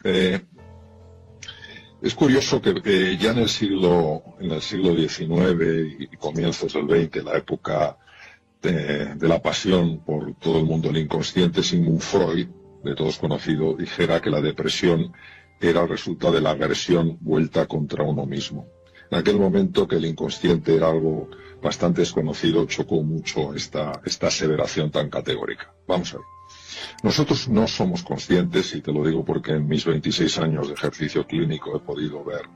Es curioso que ya en el siglo XIX y comienzos del XX, la época de la pasión por todo el mundo del inconsciente, Sigmund Freud, de todos conocido, dijera que la depresión era el resultado de la agresión vuelta contra uno mismo. En aquel momento, que el inconsciente era algo bastante desconocido, chocó mucho esta aseveración tan categórica. Vamos a ver. Nosotros no somos conscientes, y te lo digo porque en mis 26 años de ejercicio clínico he podido ver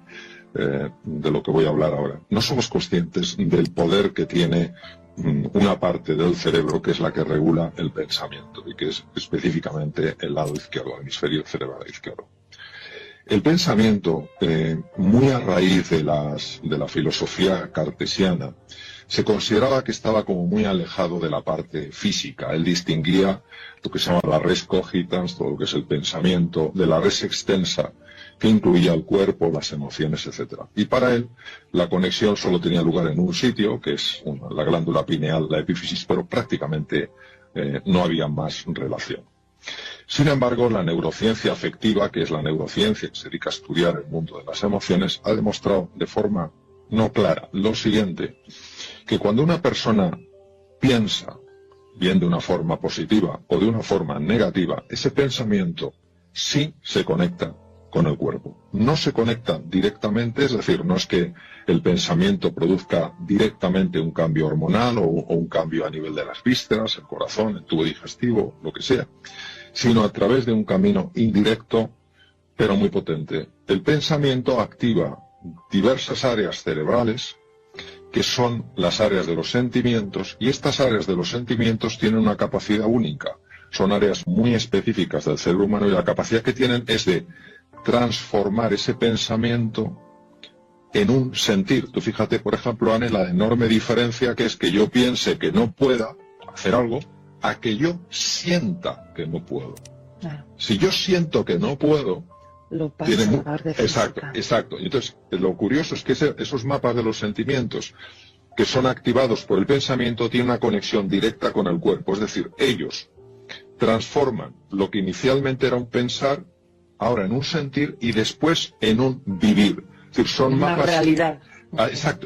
de lo que voy a hablar ahora. No somos conscientes del poder que tiene una parte del cerebro que es la que regula el pensamiento y que es específicamente el lado izquierdo, el hemisferio cerebral izquierdo. El pensamiento, muy a raíz de la filosofía cartesiana, se consideraba que estaba como muy alejado de la parte física. Él distinguía lo que se llama la res cogitans, todo lo que es el pensamiento, de la res extensa, que incluía el cuerpo, las emociones, etc. Y para él, la conexión solo tenía lugar en un sitio, que es la glándula pineal, la epífisis, pero prácticamente no había más relación. Sin embargo, la neurociencia afectiva, que es la neurociencia que se dedica a estudiar el mundo de las emociones, ha demostrado de forma no clara lo siguiente, que cuando una persona piensa bien de una forma positiva o de una forma negativa, ese pensamiento sí se conecta con el cuerpo. No se conecta directamente, es decir, no es que el pensamiento produzca directamente un cambio hormonal o un cambio a nivel de las vísceras, el corazón, el tubo digestivo, lo que sea, sino a través de un camino indirecto, pero muy potente. El pensamiento activa diversas áreas cerebrales, que son las áreas de los sentimientos, y estas áreas de los sentimientos tienen una capacidad única. Son áreas muy específicas del cerebro humano y la capacidad que tienen es de transformar ese pensamiento en un sentir. Tú fíjate, por ejemplo, Anne, la enorme diferencia que es que yo piense que no pueda hacer algo a que yo sienta que no puedo. Si yo siento que no puedo, lo paso a de física. Exacto. Entonces, lo curioso es que esos mapas de los sentimientos que son activados por el pensamiento tienen una conexión directa con el cuerpo. Es decir, ellos transforman lo que inicialmente era un pensar, ahora en un sentir y después en un vivir. Es decir, son una mapas... realidad.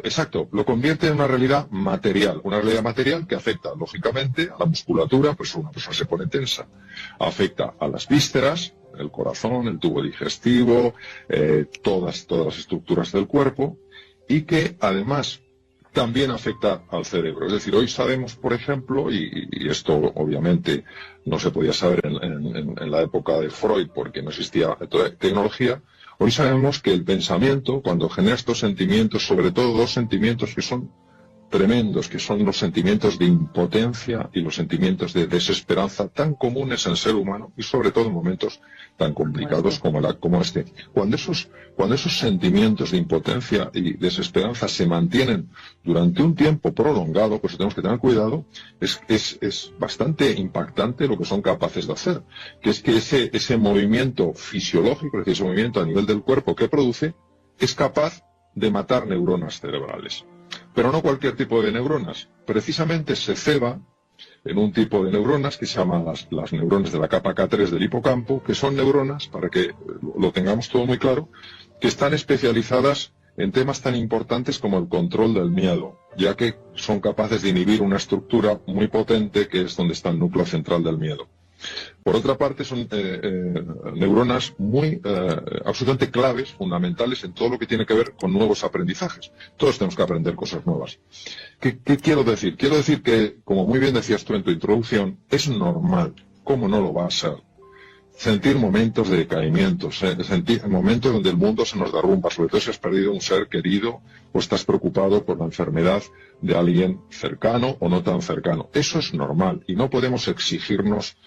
Exacto. Lo convierte en una realidad material. Una realidad material que afecta, lógicamente, a la musculatura, pues una persona se pone tensa. Afecta a las vísceras, el corazón, el tubo digestivo, todas las estructuras del cuerpo, y que además también afecta al cerebro. Es decir, hoy sabemos, por ejemplo, y esto obviamente no se podía saber en la época de Freud porque no existía tecnología, hoy sabemos que el pensamiento, cuando genera estos sentimientos, sobre todo dos sentimientos que son tremendos, que son los sentimientos de impotencia y los sentimientos de desesperanza tan comunes en el ser humano y sobre todo en momentos tan complicados como este. Cuando esos sentimientos de impotencia y desesperanza se mantienen durante un tiempo prolongado, pues tenemos que tener cuidado, es bastante impactante lo que son capaces de hacer, que es que ese movimiento fisiológico, es decir, ese movimiento a nivel del cuerpo que produce, es capaz de matar neuronas cerebrales. Pero no cualquier tipo de neuronas. Precisamente se ceba en un tipo de neuronas que se llaman las neuronas de la capa K3 del hipocampo, que son neuronas, para que lo tengamos todo muy claro, que están especializadas en temas tan importantes como el control del miedo, ya que son capaces de inhibir una estructura muy potente que es donde está el núcleo central del miedo. Por otra parte, son neuronas muy absolutamente claves, fundamentales en todo lo que tiene que ver con nuevos aprendizajes. Todos tenemos que aprender cosas nuevas. ¿Qué quiero decir? Quiero decir que, como muy bien decías tú en tu introducción, es normal, ¿cómo no lo va a ser? Sentir momentos de decaimiento, sentir momentos donde el mundo se nos derrumba, sobre todo si has perdido un ser querido o estás preocupado por la enfermedad de alguien cercano o no tan cercano. Eso es normal y no podemos exigirnos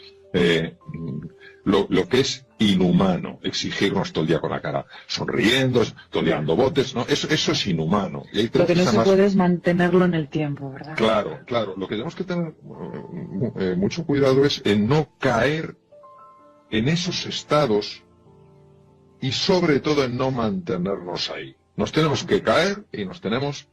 lo que es inhumano, exigirnos todo el día con la cara sonriendo, toleando botes, ¿no? Eso es inhumano. Y lo que no se puede es mantenerlo en el tiempo, ¿verdad? Claro. Lo que tenemos que tener mucho cuidado es en no caer en esos estados y sobre todo en no mantenernos ahí. Nos tenemos que caer y nos tenemos,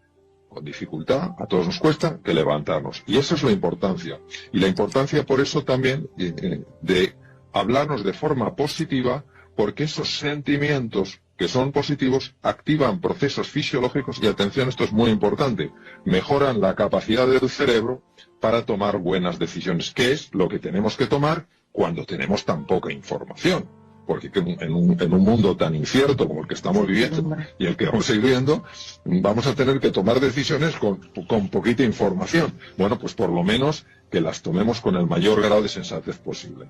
con dificultad, a todos nos cuesta, que levantarnos. Y esa es la importancia. Y la importancia por eso también de hablarnos de forma positiva, porque esos sentimientos que son positivos activan procesos fisiológicos y, atención, esto es muy importante, mejoran la capacidad del cerebro para tomar buenas decisiones, que es lo que tenemos que tomar cuando tenemos tan poca información. Porque en un mundo tan incierto como el que estamos viviendo y el que vamos a ir viendo, vamos a tener que tomar decisiones con poquita información. Bueno, pues por lo menos que las tomemos con el mayor grado de sensatez posible.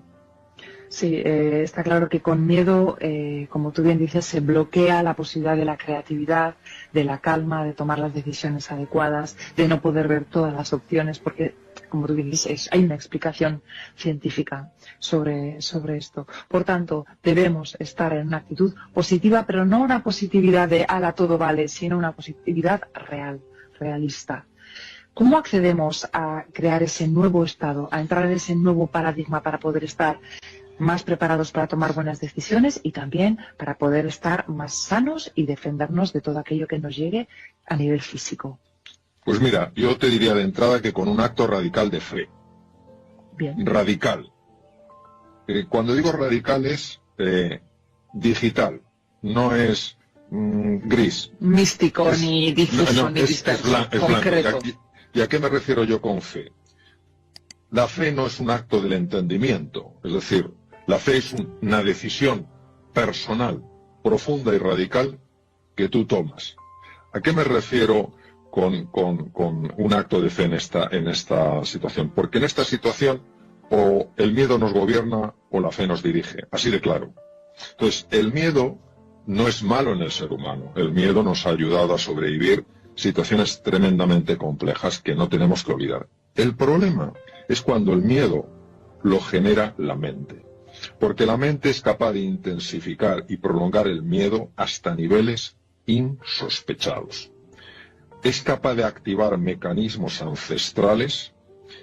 Sí, está claro que con miedo, como tú bien dices, se bloquea la posibilidad de la creatividad, de la calma, de tomar las decisiones adecuadas, de no poder ver todas las opciones, porque, como tú bien dices, hay una explicación científica sobre esto. Por tanto, debemos estar en una actitud positiva, pero no una positividad de "ala, todo vale", sino una positividad real, realista. ¿Cómo accedemos a crear ese nuevo estado, a entrar en ese nuevo paradigma para poder estar más preparados para tomar buenas decisiones y también para poder estar más sanos y defendernos de todo aquello que nos llegue a nivel físico? Pues mira, yo te diría de entrada que con un acto radical de fe. Bien. Radical. Cuando digo radical es digital, no es gris. Místico, ni difuso, ni disperso, concreto. ¿Y a qué me refiero yo con fe? La fe no es un acto del entendimiento, es decir, la fe es una decisión personal, profunda y radical que tú tomas. ¿A qué me refiero con un acto de fe en esta situación? Porque en esta situación o el miedo nos gobierna o la fe nos dirige, así de claro. Entonces, el miedo no es malo en el ser humano. El miedo nos ha ayudado a sobrevivir situaciones tremendamente complejas que no tenemos que olvidar. El problema es cuando el miedo lo genera la mente, porque la mente es capaz de intensificar y prolongar el miedo hasta niveles insospechados. Es capaz de activar mecanismos ancestrales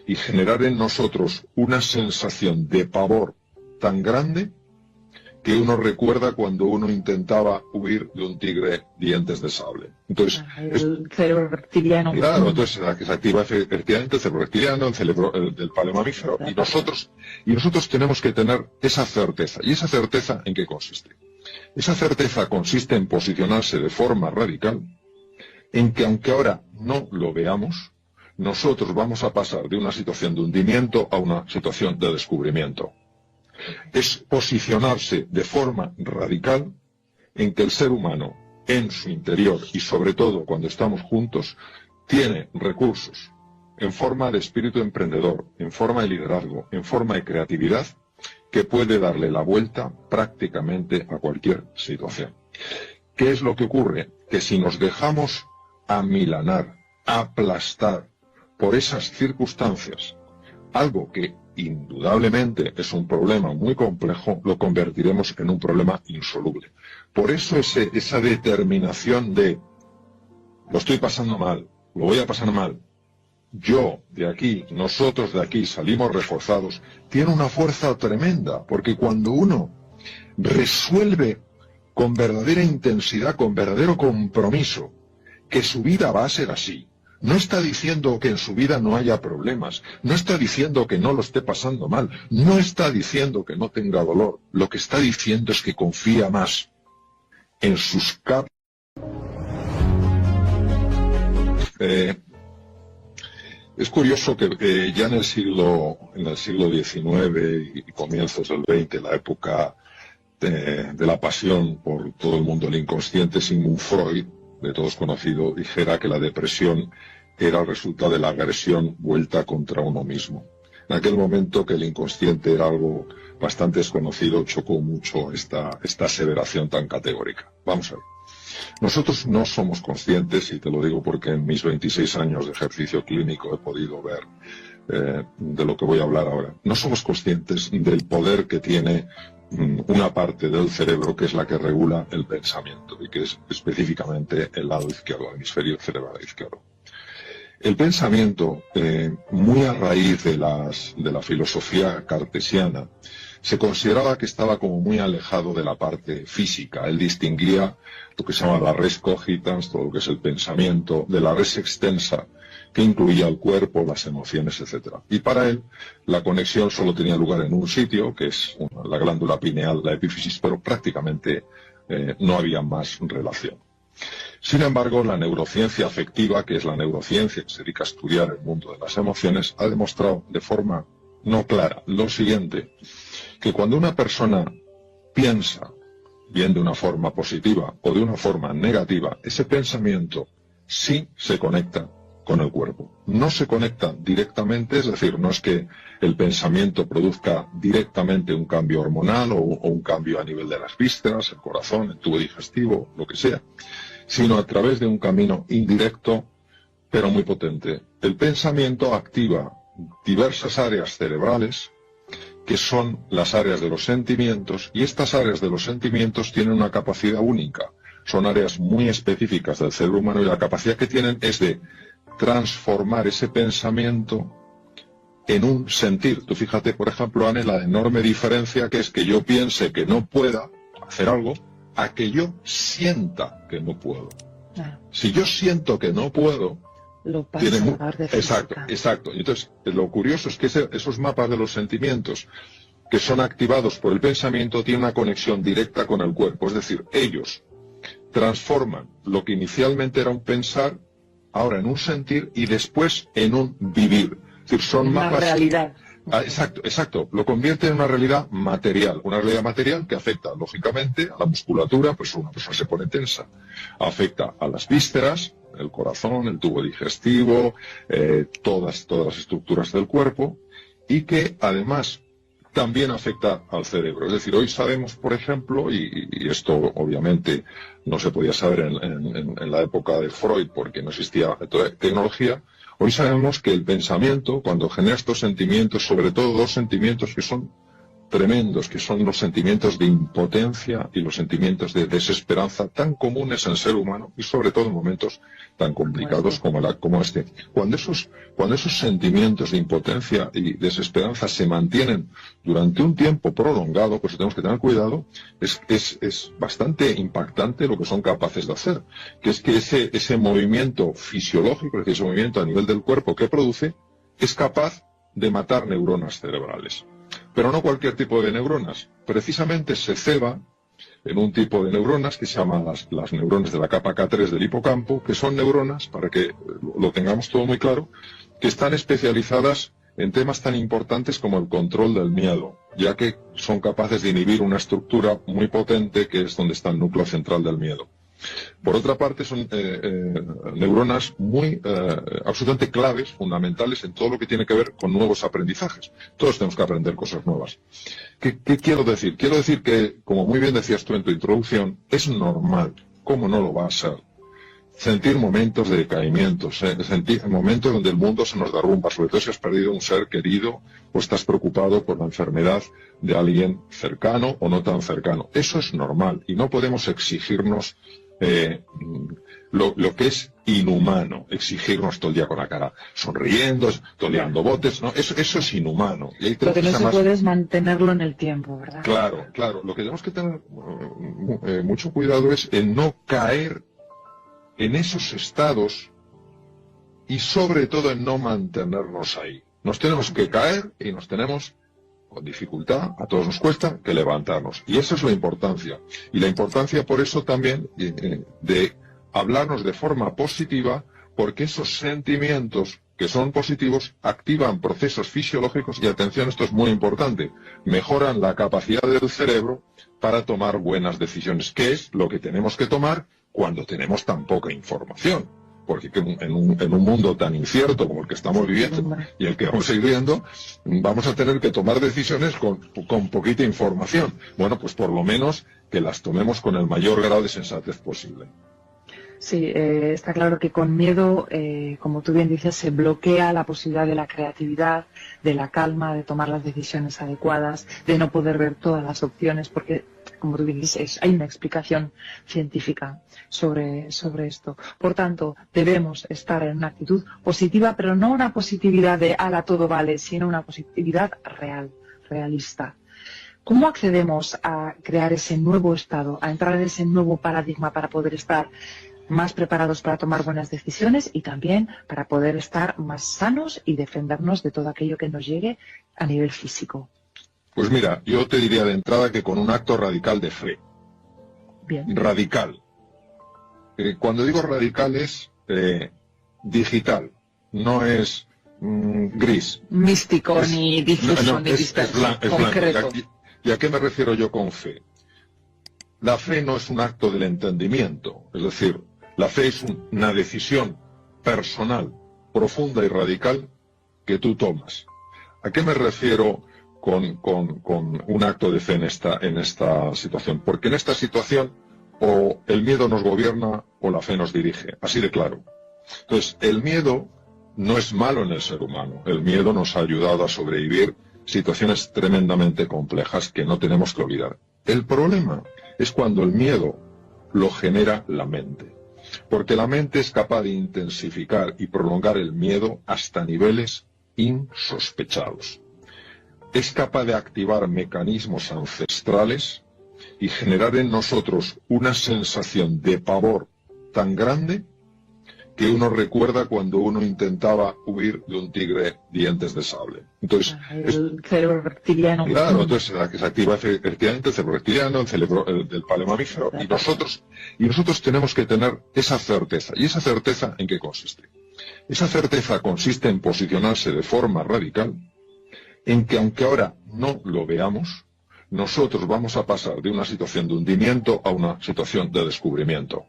y generar en nosotros una sensación de pavor tan grande que uno recuerda cuando uno intentaba huir de un tigre dientes de sable. Entonces, el cerebro reptiliano. Claro, entonces se activa efectivamente el cerebro reptiliano, el cerebro del paleomamífero, y nosotros tenemos que tener esa certeza. ¿Y esa certeza en qué consiste? Esa certeza consiste en posicionarse de forma radical, en que aunque ahora no lo veamos, nosotros vamos a pasar de una situación de hundimiento a una situación de descubrimiento. Es posicionarse de forma radical en que el ser humano, en su interior y sobre todo cuando estamos juntos, tiene recursos en forma de espíritu emprendedor, en forma de liderazgo, en forma de creatividad, que puede darle la vuelta prácticamente a cualquier situación. ¿Qué es lo que ocurre? Que si nos dejamos amilanar, aplastar por esas circunstancias, algo que indudablemente es un problema muy complejo, lo convertiremos en un problema insoluble. Por eso esa determinación de lo estoy pasando mal, lo voy a pasar mal, yo de aquí, nosotros de aquí salimos reforzados, tiene una fuerza tremenda, porque cuando uno resuelve con verdadera intensidad, con verdadero compromiso, que su vida va a ser así, no está diciendo que en su vida no haya problemas, no está diciendo que no lo esté pasando mal, no está diciendo que no tenga dolor, lo que está diciendo es que confía más en sus capacidades. Es curioso que ya en el siglo XIX y comienzos del XX, la época de la pasión por todo el mundo del inconsciente, Sigmund Freud, de todos conocido, dijera que la depresión era el resultado de la agresión vuelta contra uno mismo. En aquel momento que el inconsciente era algo bastante desconocido, chocó mucho esta aseveración tan categórica. Vamos a ver. Nosotros no somos conscientes, y te lo digo porque en mis 26 años de ejercicio clínico he podido ver de lo que voy a hablar ahora. No somos conscientes del poder que tiene una parte del cerebro que es la que regula el pensamiento y que es específicamente el lado izquierdo, el hemisferio cerebral izquierdo. El pensamiento, muy a raíz de la filosofía cartesiana, se consideraba que estaba como muy alejado de la parte física. Él distinguía lo que se llama la res cogitans, todo lo que es el pensamiento, de la res extensa, que incluía el cuerpo, las emociones, etc. Y para él, la conexión solo tenía lugar en un sitio, que es la glándula pineal, la epífisis, pero prácticamente no había más relación. Sin embargo, la neurociencia afectiva, que es la neurociencia que se dedica a estudiar el mundo de las emociones, ha demostrado de forma no clara lo siguiente, que cuando una persona piensa bien de una forma positiva o de una forma negativa, ese pensamiento sí se conecta con el cuerpo. No se conecta directamente, es decir, no es que el pensamiento produzca directamente un cambio hormonal o un cambio a nivel de las vísceras, el corazón, el tubo digestivo, lo que sea, sino a través de un camino indirecto, pero muy potente. El pensamiento activa diversas áreas cerebrales, que son las áreas de los sentimientos, y estas áreas de los sentimientos tienen una capacidad única. Son áreas muy específicas del cerebro humano y la capacidad que tienen es de transformar ese pensamiento en un sentir. Tú fíjate, por ejemplo, Anne, la enorme diferencia que es que yo piense que no pueda hacer algo a que yo sienta que no puedo. Si yo siento que no puedo, lo pasa a hablar de física. Exacto. Entonces, lo curioso es que esos mapas de los sentimientos que son activados por el pensamiento tienen una conexión directa con el cuerpo. Es decir, ellos transforman lo que inicialmente era un pensar, ahora en un sentir y después en un vivir. Es decir, son mapas... realidad. Exacto. Lo convierte en una realidad material. Una realidad material que afecta, lógicamente, a la musculatura, pues una persona se pone tensa. Afecta a las vísceras, el corazón, el tubo digestivo, todas las estructuras del cuerpo, y que además también afecta al cerebro. Es decir, hoy sabemos, por ejemplo, y esto obviamente no se podía saber en la época de Freud porque no existía tecnología, hoy sabemos que el pensamiento, cuando genera estos sentimientos, sobre todo dos sentimientos que son tremendos, que son los sentimientos de impotencia y los sentimientos de desesperanza tan comunes en el ser humano y sobre todo en momentos tan complicados como este. Cuando esos sentimientos de impotencia y desesperanza se mantienen durante un tiempo prolongado, pues tenemos que tener cuidado, es bastante impactante lo que son capaces de hacer, que es que ese movimiento fisiológico, es decir, ese movimiento a nivel del cuerpo que produce, es capaz de matar neuronas cerebrales. Pero no cualquier tipo de neuronas. Precisamente se ceba en un tipo de neuronas que se llaman las neuronas de la capa K3 del hipocampo, que son neuronas, para que lo tengamos todo muy claro, que están especializadas en temas tan importantes como el control del miedo, ya que son capaces de inhibir una estructura muy potente que es donde está el núcleo central del miedo. Por otra parte, son neuronas muy absolutamente claves, fundamentales en todo lo que tiene que ver con nuevos aprendizajes. Todos tenemos que aprender cosas nuevas. ¿Qué quiero decir? Quiero decir que, como muy bien decías tú en tu introducción, es normal, ¿cómo no lo va a ser?, sentir momentos de decaimiento, sentir momentos donde el mundo se nos derrumba, sobre todo si has perdido un ser querido o estás preocupado por la enfermedad de alguien cercano o no tan cercano. Eso es normal y no podemos exigirnos lo que es inhumano, exigirnos todo el día con la cara sonriendo, toleando botes, ¿no? Eso es inhumano. Y lo que no se puede es mantenerlo en el tiempo, ¿verdad? Claro. Lo que tenemos que tener mucho cuidado es en no caer en esos estados y sobre todo en no mantenernos ahí. Nos tenemos que caer y nos tenemos, con dificultad, a todos nos cuesta, que levantarnos. Y esa es la importancia. Y la importancia por eso también de hablarnos de forma positiva, porque esos sentimientos que son positivos activan procesos fisiológicos y, atención, esto es muy importante, mejoran la capacidad del cerebro para tomar buenas decisiones, que es lo que tenemos que tomar cuando tenemos tan poca información, porque en un mundo tan incierto como el que estamos viviendo y el que vamos a ir viendo, vamos a tener que tomar decisiones con poquita información. Bueno, pues por lo menos que las tomemos con el mayor grado de sensatez posible. Sí, está claro que con miedo, como tú bien dices, se bloquea la posibilidad de la creatividad, de la calma, de tomar las decisiones adecuadas, de no poder ver todas las opciones, porque, como tú bien dices, hay una explicación científica sobre esto. Por tanto, debemos estar en una actitud positiva, pero no una positividad de "ala, todo vale", sino una positividad real, realista. ¿Cómo accedemos a crear ese nuevo estado, a entrar en ese nuevo paradigma para poder estar más preparados para tomar buenas decisiones y también para poder estar más sanos y defendernos de todo aquello que nos llegue a nivel físico? Pues mira, yo te diría de entrada que con un acto radical de fe. Bien. Radical. Cuando digo radical es digital, no es gris. Místico, ni difuso, ni disperso, concreto. ¿Y a qué me refiero yo con fe? La fe no es un acto del entendimiento, es decir, la fe es una decisión personal, profunda y radical que tú tomas. ¿A qué me refiero con un acto de fe en esta situación? Porque en esta situación o el miedo nos gobierna o la fe nos dirige, así de claro. Entonces, el miedo no es malo en el ser humano. El miedo nos ha ayudado a sobrevivir situaciones tremendamente complejas que no tenemos que olvidar. El problema es cuando el miedo lo genera la mente. Porque la mente es capaz de intensificar y prolongar el miedo hasta niveles insospechados. Es capaz de activar mecanismos ancestrales y generar en nosotros una sensación de pavor tan grande que uno recuerda cuando uno intentaba huir de un tigre dientes de sable. Entonces, el cerebro reptiliano. Claro, entonces se activa efectivamente el cerebro reptiliano, el cerebro del palemamífero, y nosotros tenemos que tener esa certeza. ¿Y esa certeza en qué consiste? Esa certeza consiste en posicionarse de forma radical, en que aunque ahora no lo veamos, nosotros vamos a pasar de una situación de hundimiento a una situación de descubrimiento.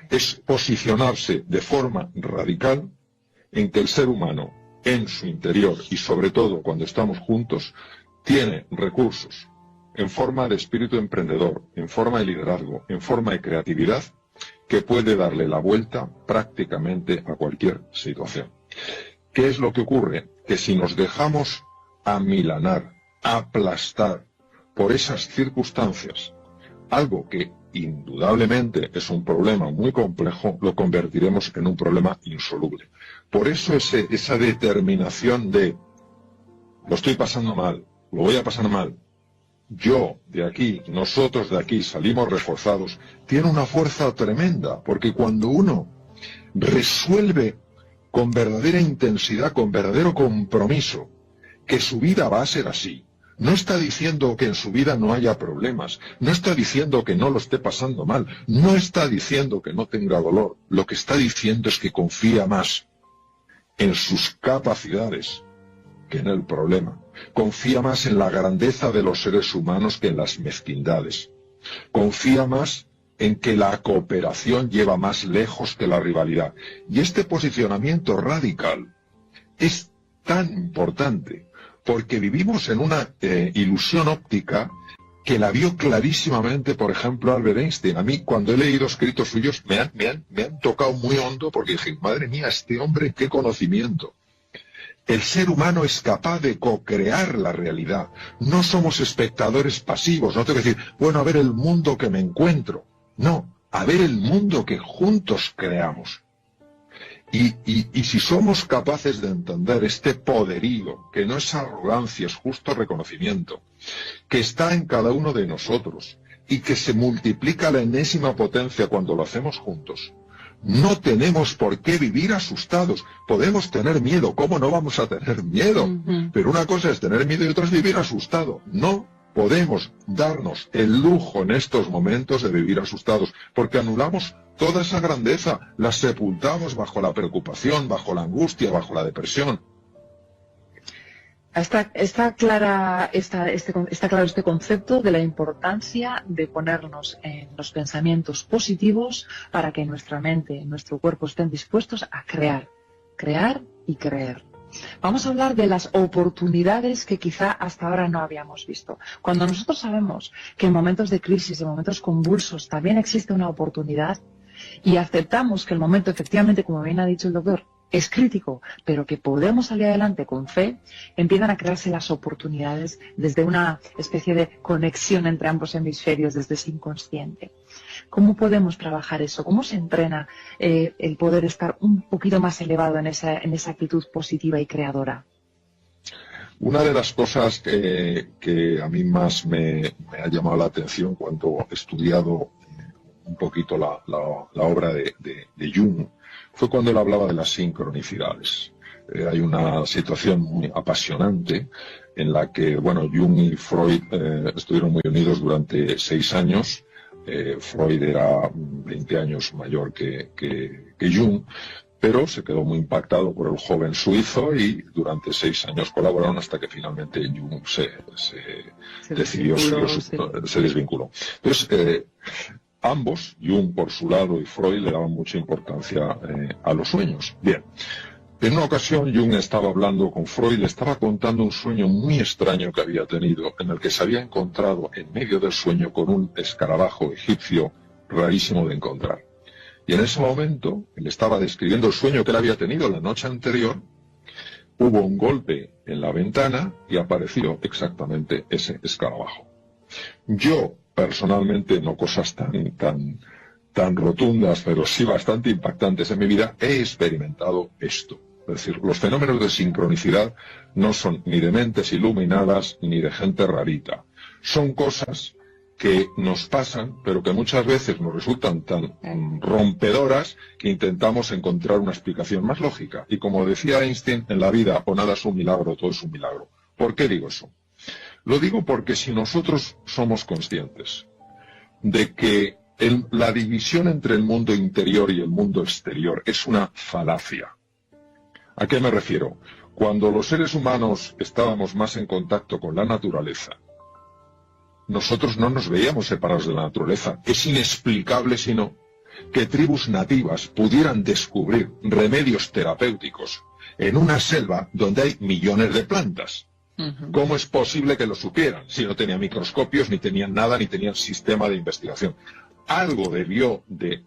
Es posicionarse de forma radical en que el ser humano, en su interior y sobre todo cuando estamos juntos, tiene recursos en forma de espíritu emprendedor, en forma de liderazgo, en forma de creatividad, que puede darle la vuelta prácticamente a cualquier situación. ¿Qué es lo que ocurre? Que si nos dejamos amilanar, aplastar por esas circunstancias, algo que indudablemente es un problema muy complejo, lo convertiremos en un problema insoluble. Por eso esa determinación de lo estoy pasando mal, lo voy a pasar mal, yo de aquí, nosotros de aquí salimos reforzados, tiene una fuerza tremenda, porque cuando uno resuelve con verdadera intensidad, con verdadero compromiso, que su vida va a ser así, no está diciendo que en su vida no haya problemas, no está diciendo que no lo esté pasando mal, no está diciendo que no tenga dolor, lo que está diciendo es que confía más en sus capacidades que en el problema, confía más en la grandeza de los seres humanos que en las mezquindades, confía más en que la cooperación lleva más lejos que la rivalidad. Y este posicionamiento radical es tan importante, porque vivimos en una ilusión óptica que la vio clarísimamente, por ejemplo, Albert Einstein. A mí, cuando he leído escritos suyos, me han tocado muy hondo, porque dije, madre mía, este hombre, qué conocimiento. El ser humano es capaz de co-crear la realidad. No somos espectadores pasivos. No tengo que decir, bueno, a ver el mundo que me encuentro. No, a ver el mundo que juntos creamos. Y si somos capaces de entender este poderío, que no es arrogancia, es justo reconocimiento, que está en cada uno de nosotros y que se multiplica a la enésima potencia cuando lo hacemos juntos, no tenemos por qué vivir asustados. Podemos tener miedo, ¿cómo no vamos a tener miedo? Pero una cosa es tener miedo y otra es vivir asustado. No podemos darnos el lujo en estos momentos de vivir asustados, porque anulamos toda esa grandeza, la sepultamos bajo la preocupación, bajo la angustia, bajo la depresión. Está claro este concepto de la importancia de ponernos en los pensamientos positivos para que nuestra mente y nuestro cuerpo estén dispuestos a crear y creer. Vamos a hablar de las oportunidades que quizá hasta ahora no habíamos visto. Cuando nosotros sabemos que en momentos de crisis, en momentos convulsos, también existe una oportunidad y aceptamos que el momento, efectivamente, como bien ha dicho el doctor, es crítico, pero que podemos salir adelante con fe, empiezan a crearse las oportunidades desde una especie de conexión entre ambos hemisferios, desde ese inconsciente. ¿Cómo podemos trabajar eso? ¿Cómo se entrena el poder estar un poquito más elevado en esa actitud positiva y creadora? Una de las cosas que a mí más me ha llamado la atención cuando he estudiado un poquito la obra de Jung fue cuando él hablaba de las sincronicidades. Hay una situación muy apasionante en la que, bueno, Jung y Freud estuvieron muy unidos durante 6 años. Freud era 20 años mayor que Jung, pero se quedó muy impactado por el joven suizo y durante 6 años colaboraron hasta que finalmente Jung se desvinculó. Entonces, ambos, Jung por su lado y Freud, le daban mucha importancia a los sueños. Bien, en una ocasión Jung estaba hablando con Freud, le estaba contando un sueño muy extraño que había tenido, en el que se había encontrado en medio del sueño con un escarabajo egipcio rarísimo de encontrar. Y en ese momento, él estaba describiendo el sueño que él había tenido la noche anterior, hubo un golpe en la ventana y apareció exactamente ese escarabajo. Yo, personalmente, no cosas tan rotundas, pero sí bastante impactantes en mi vida, he experimentado esto. Es decir, los fenómenos de sincronicidad no son ni de mentes iluminadas ni de gente rarita. Son cosas que nos pasan, pero que muchas veces nos resultan tan rompedoras que intentamos encontrar una explicación más lógica. Y como decía Einstein, en la vida o nada es un milagro, todo es un milagro. ¿Por qué digo eso? Lo digo porque si nosotros somos conscientes de que la división entre el mundo interior y el mundo exterior es una falacia. ¿A qué me refiero? Cuando los seres humanos estábamos más en contacto con la naturaleza, nosotros no nos veíamos separados de la naturaleza. Es inexplicable, sino que tribus nativas pudieran descubrir remedios terapéuticos en una selva donde hay millones de plantas. ¿Cómo es posible que lo supieran si no tenían microscopios, ni tenían nada, ni tenían sistema de investigación? Algo debieron de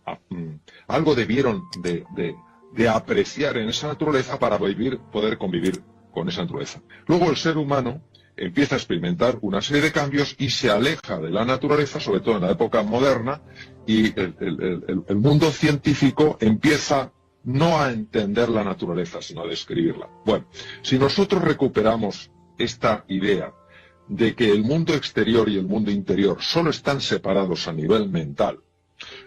apreciar en esa naturaleza para poder convivir con esa naturaleza. Luego el ser humano empieza a experimentar una serie de cambios y se aleja de la naturaleza, sobre todo en la época moderna, y el mundo científico empieza no a entender la naturaleza, sino a describirla. Bueno, si nosotros recuperamos esta idea de que el mundo exterior y el mundo interior solo están separados a nivel mental,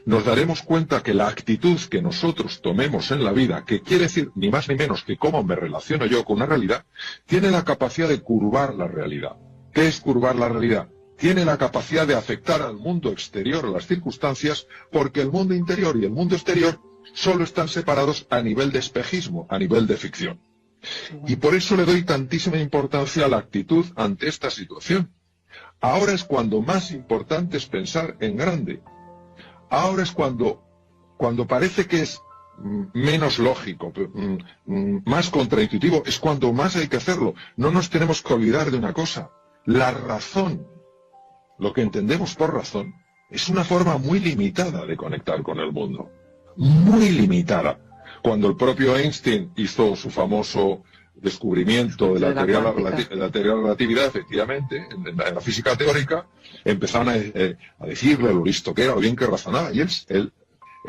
nos daremos cuenta que la actitud que nosotros tomemos en la vida, que quiere decir ni más ni menos que cómo me relaciono yo con una realidad, tiene la capacidad de curvar la realidad. ¿Qué es curvar la realidad? Tiene la capacidad de afectar al mundo exterior, a las circunstancias, porque el mundo interior y el mundo exterior solo están separados a nivel de espejismo, a nivel de ficción. Y por eso le doy tantísima importancia a la actitud ante esta situación. Ahora es cuando más importante es pensar en grande. Ahora es cuando parece que es menos lógico, más contraintuitivo, es cuando más hay que hacerlo. No nos tenemos que olvidar de una cosa. La razón, lo que entendemos por razón, es una forma muy limitada de conectar con el mundo. Muy limitada. Cuando el propio Einstein hizo su famoso descubrimiento de la teoría de la relatividad, efectivamente, en la física teórica, empezaron a decirle lo listo que era, lo bien que razonaba, y él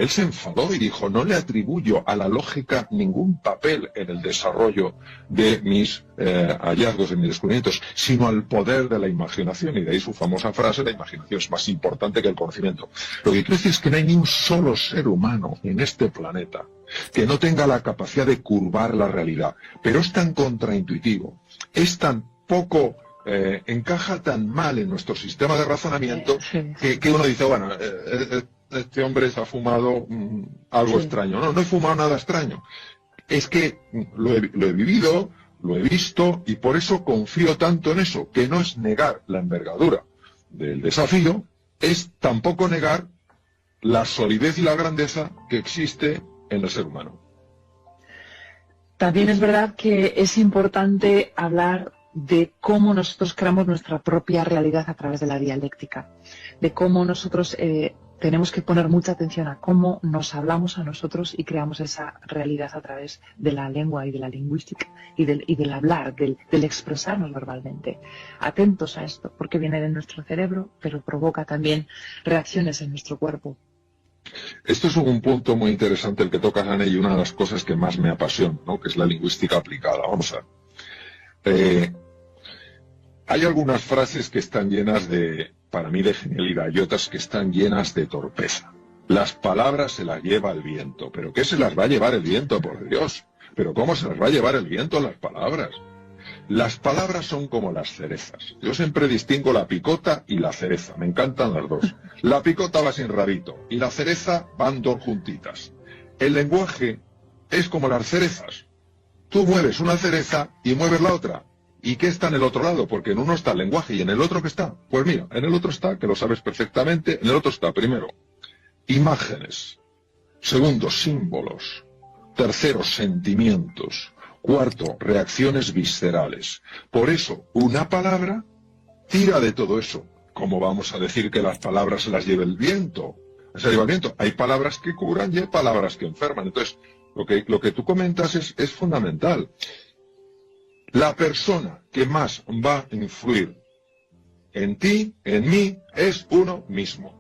se enfadó y dijo: no le atribuyo a la lógica ningún papel en el desarrollo de mis hallazgos, de mis descubrimientos, sino al poder de la imaginación. Y de ahí su famosa frase: la imaginación es más importante que el conocimiento. Lo que quiero decir es que no hay ni un solo ser humano en este planeta que no tenga la capacidad de curvar la realidad. Pero es tan contraintuitivo, es tan poco, encaja tan mal en nuestro sistema de razonamiento que uno dice: bueno, este hombre se ha fumado algo extraño. No he fumado nada extraño. Es que lo he vivido, lo he visto, y por eso confío tanto en eso, que no es negar la envergadura del desafío, es tampoco negar la solidez y la grandeza que existe en el ser humano. También es verdad que es importante hablar de cómo nosotros creamos nuestra propia realidad a través de la dialéctica, de cómo nosotros tenemos que poner mucha atención a cómo nos hablamos a nosotros y creamos esa realidad a través de la lengua y de la lingüística y del hablar, del expresarnos verbalmente. Atentos a esto, porque viene de nuestro cerebro, pero provoca también reacciones en nuestro cuerpo. Esto es un punto muy interesante el que tocas, Ana, y una de las cosas que más me apasiona, ¿no?, que es la lingüística aplicada. Vamos a ver. Hay algunas frases que están llenas para mí, de genialidad, y otras que están llenas de torpeza. Las palabras se las lleva el viento. ¿Pero qué se las va a llevar el viento, por Dios? ¿Pero cómo se las va a llevar el viento las palabras? Las palabras son como las cerezas. Yo siempre distingo la picota y la cereza. Me encantan las dos. La picota va sin rabito y la cereza van dos juntitas. El lenguaje es como las cerezas. Tú mueves una cereza y mueves la otra. ¿Y qué está en el otro lado? Porque en uno está el lenguaje y en el otro ¿qué está? Pues mira, en el otro está, que lo sabes perfectamente, en el otro está, primero, imágenes. Segundo, símbolos. Tercero, sentimientos. Cuarto, reacciones viscerales. Por eso, una palabra tira de todo eso. ¿Cómo vamos a decir que las palabras se las lleva el viento? Se lleva el viento. Hay palabras que curan y hay palabras que enferman. Entonces, lo que tú comentas es fundamental. La persona que más va a influir en ti, en mí, es uno mismo.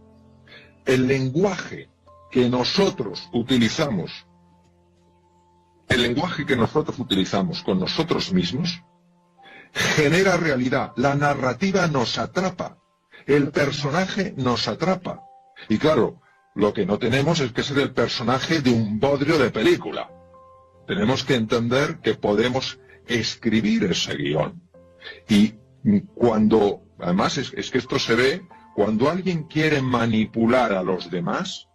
El lenguaje que nosotros utilizamos, con nosotros mismos, genera realidad. La narrativa nos atrapa. El personaje nos atrapa. Y claro, lo que no tenemos es que ser el personaje de un bodrio de película. Tenemos que entender que podemos escribir ese guión. Y cuando, además es que esto se ve, cuando alguien quiere manipular a los demás,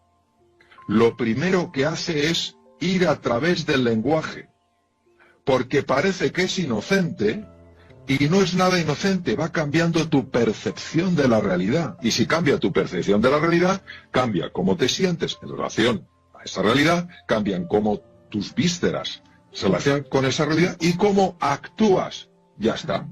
lo primero que hace es ir a través del lenguaje, porque parece que es inocente y no es nada inocente, va cambiando tu percepción de la realidad, y si cambia tu percepción de la realidad, cambia cómo te sientes en relación a esa realidad, cambian cómo tus vísceras se relacionan con esa realidad y cómo actúas, ya está.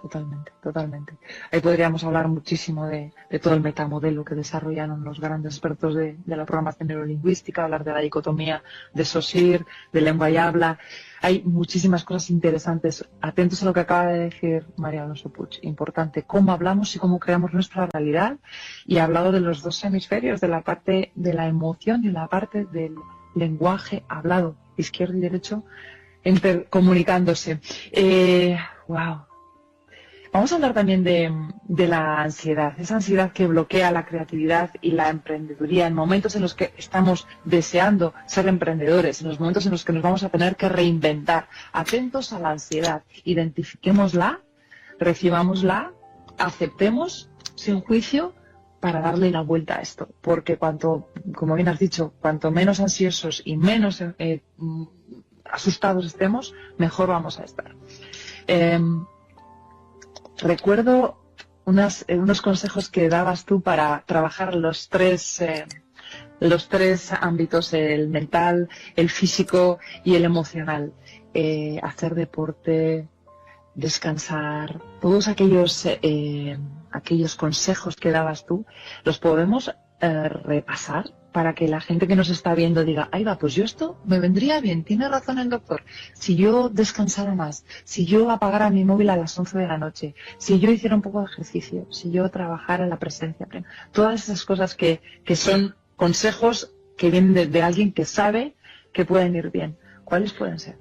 Totalmente, totalmente. Ahí podríamos hablar muchísimo de todo el metamodelo que desarrollaron los grandes expertos de la programación neurolingüística, hablar de la dicotomía de Saussure, de lengua y habla. Hay muchísimas cosas interesantes. Atentos a lo que acaba de decir María Alonso Puig. Importante, cómo hablamos y cómo creamos nuestra realidad. Y ha hablado de los dos hemisferios, de la parte de la emoción y la parte del lenguaje hablado, izquierdo y derecho, intercomunicándose. Wow. Vamos a hablar también de la ansiedad, esa ansiedad que bloquea la creatividad y la emprendeduría en momentos en los que estamos deseando ser emprendedores, en los momentos en los que nos vamos a tener que reinventar. Atentos a la ansiedad, identifiquémosla, recibámosla, aceptemos sin juicio para darle la vuelta a esto, porque como bien has dicho, cuanto menos ansiosos y menos asustados estemos, mejor vamos a estar. Recuerdo unos consejos que dabas tú para trabajar los tres ámbitos, el mental, el físico y el emocional. Hacer deporte, descansar, todos aquellos consejos que dabas tú, los podemos repasar para que la gente que nos está viendo diga, ay va, pues yo esto me vendría bien, tiene razón el doctor, si yo descansara más, si yo apagara mi móvil a las 11 de la noche, si yo hiciera un poco de ejercicio, si yo trabajara en la presencia plena, todas esas cosas que son consejos que vienen de alguien que sabe que pueden ir bien. ¿Cuáles pueden ser?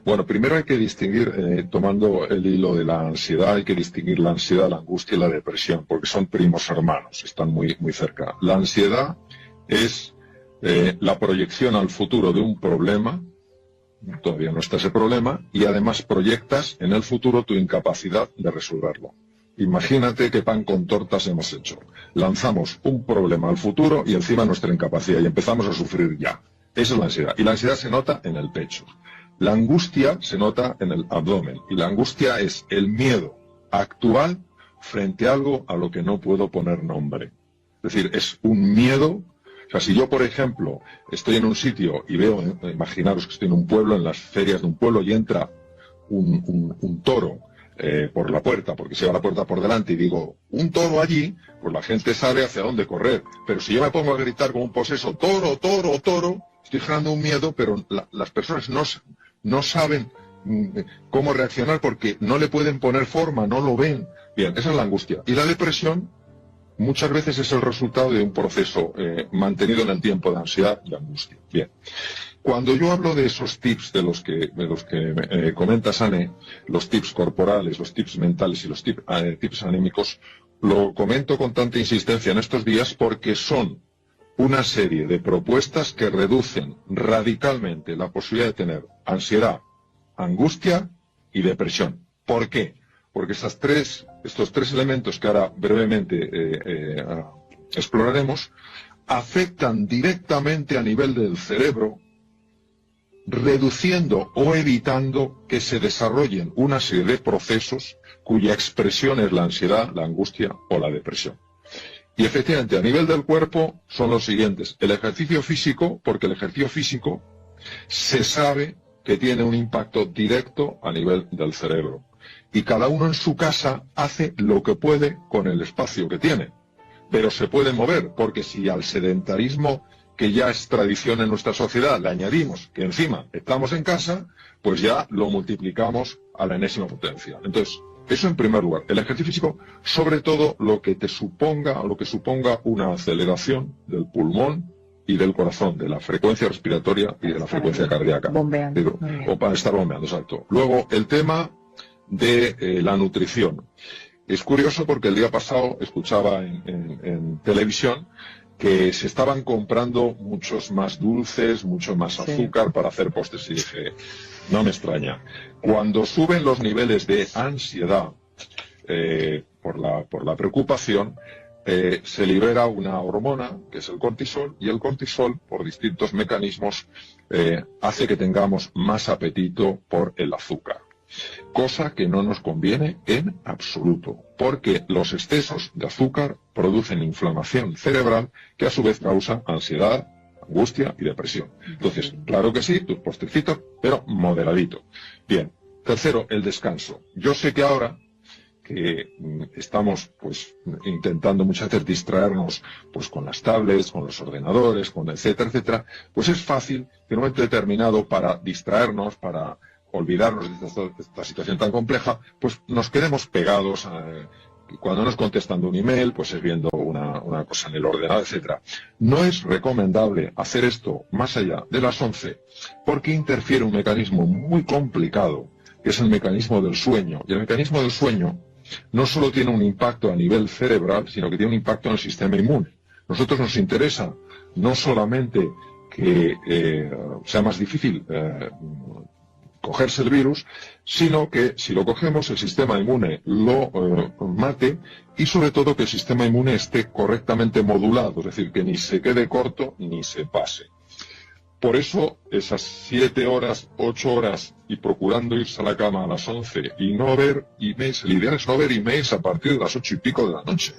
Bueno, primero hay que distinguir, tomando el hilo de la ansiedad, hay que distinguir la ansiedad, la angustia y la depresión, porque son primos hermanos, están muy, muy cerca. La ansiedad es la proyección al futuro de un problema, todavía no está ese problema, y además proyectas en el futuro tu incapacidad de resolverlo. Imagínate qué pan con tortas hemos hecho. Lanzamos un problema al futuro y encima nuestra incapacidad, y empezamos a sufrir ya. Esa es la ansiedad. Y la ansiedad se nota en el pecho. La angustia se nota en el abdomen. Y la angustia es el miedo actual frente a algo a lo que no puedo poner nombre. Es decir, es un miedo. O sea, si yo, por ejemplo, estoy en un sitio y veo, imaginaros que estoy en un pueblo, en las ferias de un pueblo, y entra un toro por la puerta, porque se lleva la puerta por delante, y digo, un toro allí, pues la gente sabe hacia dónde correr. Pero si yo me pongo a gritar como un poseso, toro, toro, toro, estoy generando un miedo, pero las personas no saben cómo reaccionar porque no le pueden poner forma, no lo ven. Bien, esa es la angustia. Y la depresión muchas veces es el resultado de un proceso mantenido en el tiempo de ansiedad y angustia. Bien. Cuando yo hablo de esos tips de los que comenta Sane, los tips corporales, los tips mentales y los tips anímicos, lo comento con tanta insistencia en estos días porque son una serie de propuestas que reducen radicalmente la posibilidad de tener ansiedad, angustia y depresión. ¿Por qué? Porque estos tres elementos que ahora brevemente exploraremos afectan directamente a nivel del cerebro, reduciendo o evitando que se desarrollen una serie de procesos cuya expresión es la ansiedad, la angustia o la depresión. Y efectivamente, a nivel del cuerpo son los siguientes. El ejercicio físico, porque el ejercicio físico se sabe que tiene un impacto directo a nivel del cerebro. Y cada uno en su casa hace lo que puede con el espacio que tiene. Pero se puede mover, porque si al sedentarismo, que ya es tradición en nuestra sociedad, le añadimos que encima estamos en casa, pues ya lo multiplicamos a la enésima potencia. Entonces, eso en primer lugar. El ejercicio físico, sobre todo lo que suponga una aceleración del pulmón y del corazón, de la frecuencia respiratoria y de la frecuencia cardíaca. Bombeando. O para estar bombeando, exacto. Luego, el tema de la nutrición. Es curioso porque el día pasado escuchaba en televisión que se estaban comprando muchos más dulces, mucho más azúcar para hacer postres. Y dije, no me extraña. Cuando suben los niveles de ansiedad por la preocupación, se libera una hormona, que es el cortisol, y el cortisol, por distintos mecanismos, hace que tengamos más apetito por el azúcar. Cosa que no nos conviene en absoluto, porque los excesos de azúcar producen inflamación cerebral que a su vez causa ansiedad, angustia y depresión. Entonces, claro que sí, tus postrecitos, pero moderadito. Bien, tercero, el descanso. Yo sé que ahora que estamos pues intentando muchas veces distraernos pues con las tablets, con los ordenadores, con etcétera, etcétera, pues es fácil que en un momento determinado para distraernos, para olvidarnos de esta situación tan compleja, pues nos quedemos pegados cuando nos contestan un email, pues es viendo una cosa en el ordenador, etcétera. No es recomendable hacer esto más allá de las 11 porque interfiere un mecanismo muy complicado, que es el mecanismo del sueño. Y el mecanismo del sueño no solo tiene un impacto a nivel cerebral, sino que tiene un impacto en el sistema inmune. Nosotros nos interesa no solamente que sea más difícil cogerse el virus, sino que si lo cogemos el sistema inmune lo mate y sobre todo que el sistema inmune esté correctamente modulado, es decir, que ni se quede corto ni se pase. Por eso esas 7 horas, 8 horas y procurando irse a la cama a las 11 y no ver emails, el ideal es no ver emails a partir de las 8 y pico de la noche.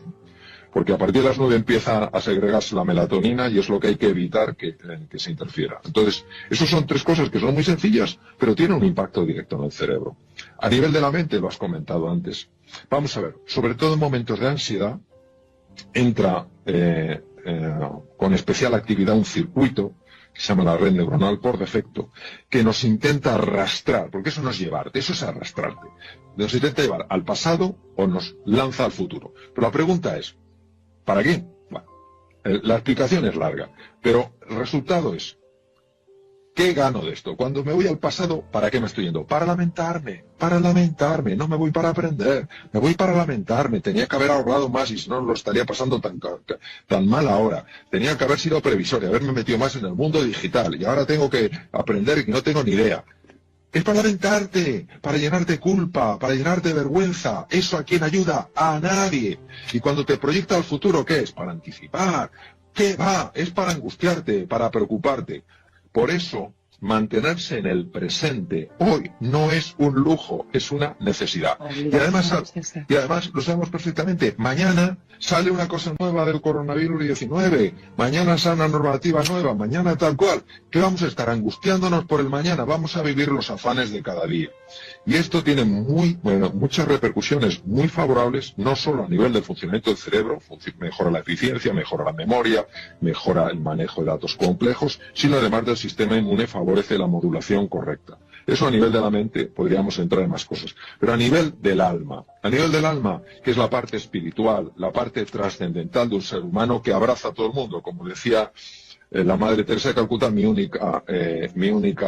Porque a partir de las 9 empieza a segregarse la melatonina y es lo que hay que evitar que se interfiera. Entonces, esas son 3 cosas que son muy sencillas, pero tienen un impacto directo en el cerebro. A nivel de la mente, lo has comentado antes. Vamos a ver, sobre todo en momentos de ansiedad, entra con especial actividad un circuito que se llama la red neuronal por defecto, que nos intenta arrastrar, porque eso no es llevarte, eso es arrastrarte. Nos intenta llevar al pasado o nos lanza al futuro. Pero la pregunta es, ¿para qué? Bueno, la explicación es larga, pero el resultado es, ¿qué gano de esto? Cuando me voy al pasado, ¿para qué me estoy yendo? Para lamentarme, no me voy para aprender, me voy para lamentarme, tenía que haber ahorrado más y si no lo estaría pasando tan mal ahora, tenía que haber sido previsor y haberme metido más en el mundo digital y ahora tengo que aprender y no tengo ni idea. Es para lamentarte, para llenarte de culpa, para llenarte de vergüenza. ¿Eso a quién ayuda? A nadie. Y cuando te proyecta al futuro, ¿qué es? Para anticipar. ¿Qué va? Es para angustiarte, para preocuparte. Por eso, mantenerse en el presente hoy no es un lujo, es una necesidad. Y además lo sabemos perfectamente. Mañana sale una cosa nueva del coronavirus 19. Mañana sale una normativa nueva. Mañana tal cual. ¿Qué vamos a estar angustiándonos por el mañana? Vamos a vivir los afanes de cada día. Y esto tiene muchas repercusiones muy favorables, no solo a nivel del funcionamiento del cerebro, mejora la eficiencia, mejora la memoria, mejora el manejo de datos complejos, sino además del sistema inmune favorece la modulación correcta. Eso a nivel de la mente podríamos entrar en más cosas. Pero a nivel del alma, que es la parte espiritual, la parte trascendental de un ser humano que abraza a todo el mundo, como decía la Madre Teresa de Calcuta, mi única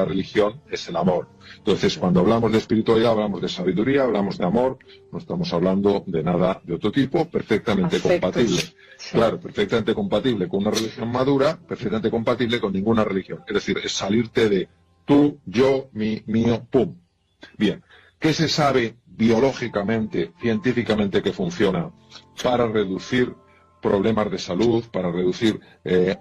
religión es el amor. Entonces, cuando hablamos de espiritualidad, hablamos de sabiduría, hablamos de amor, no estamos hablando de nada de otro tipo, perfectamente compatible. Sí. Claro, perfectamente compatible con una religión madura, perfectamente compatible con ninguna religión. Es decir, es salirte de tú, yo, mío, pum. Bien, ¿Qué se sabe biológicamente, científicamente que funciona para reducir problemas de salud, para reducir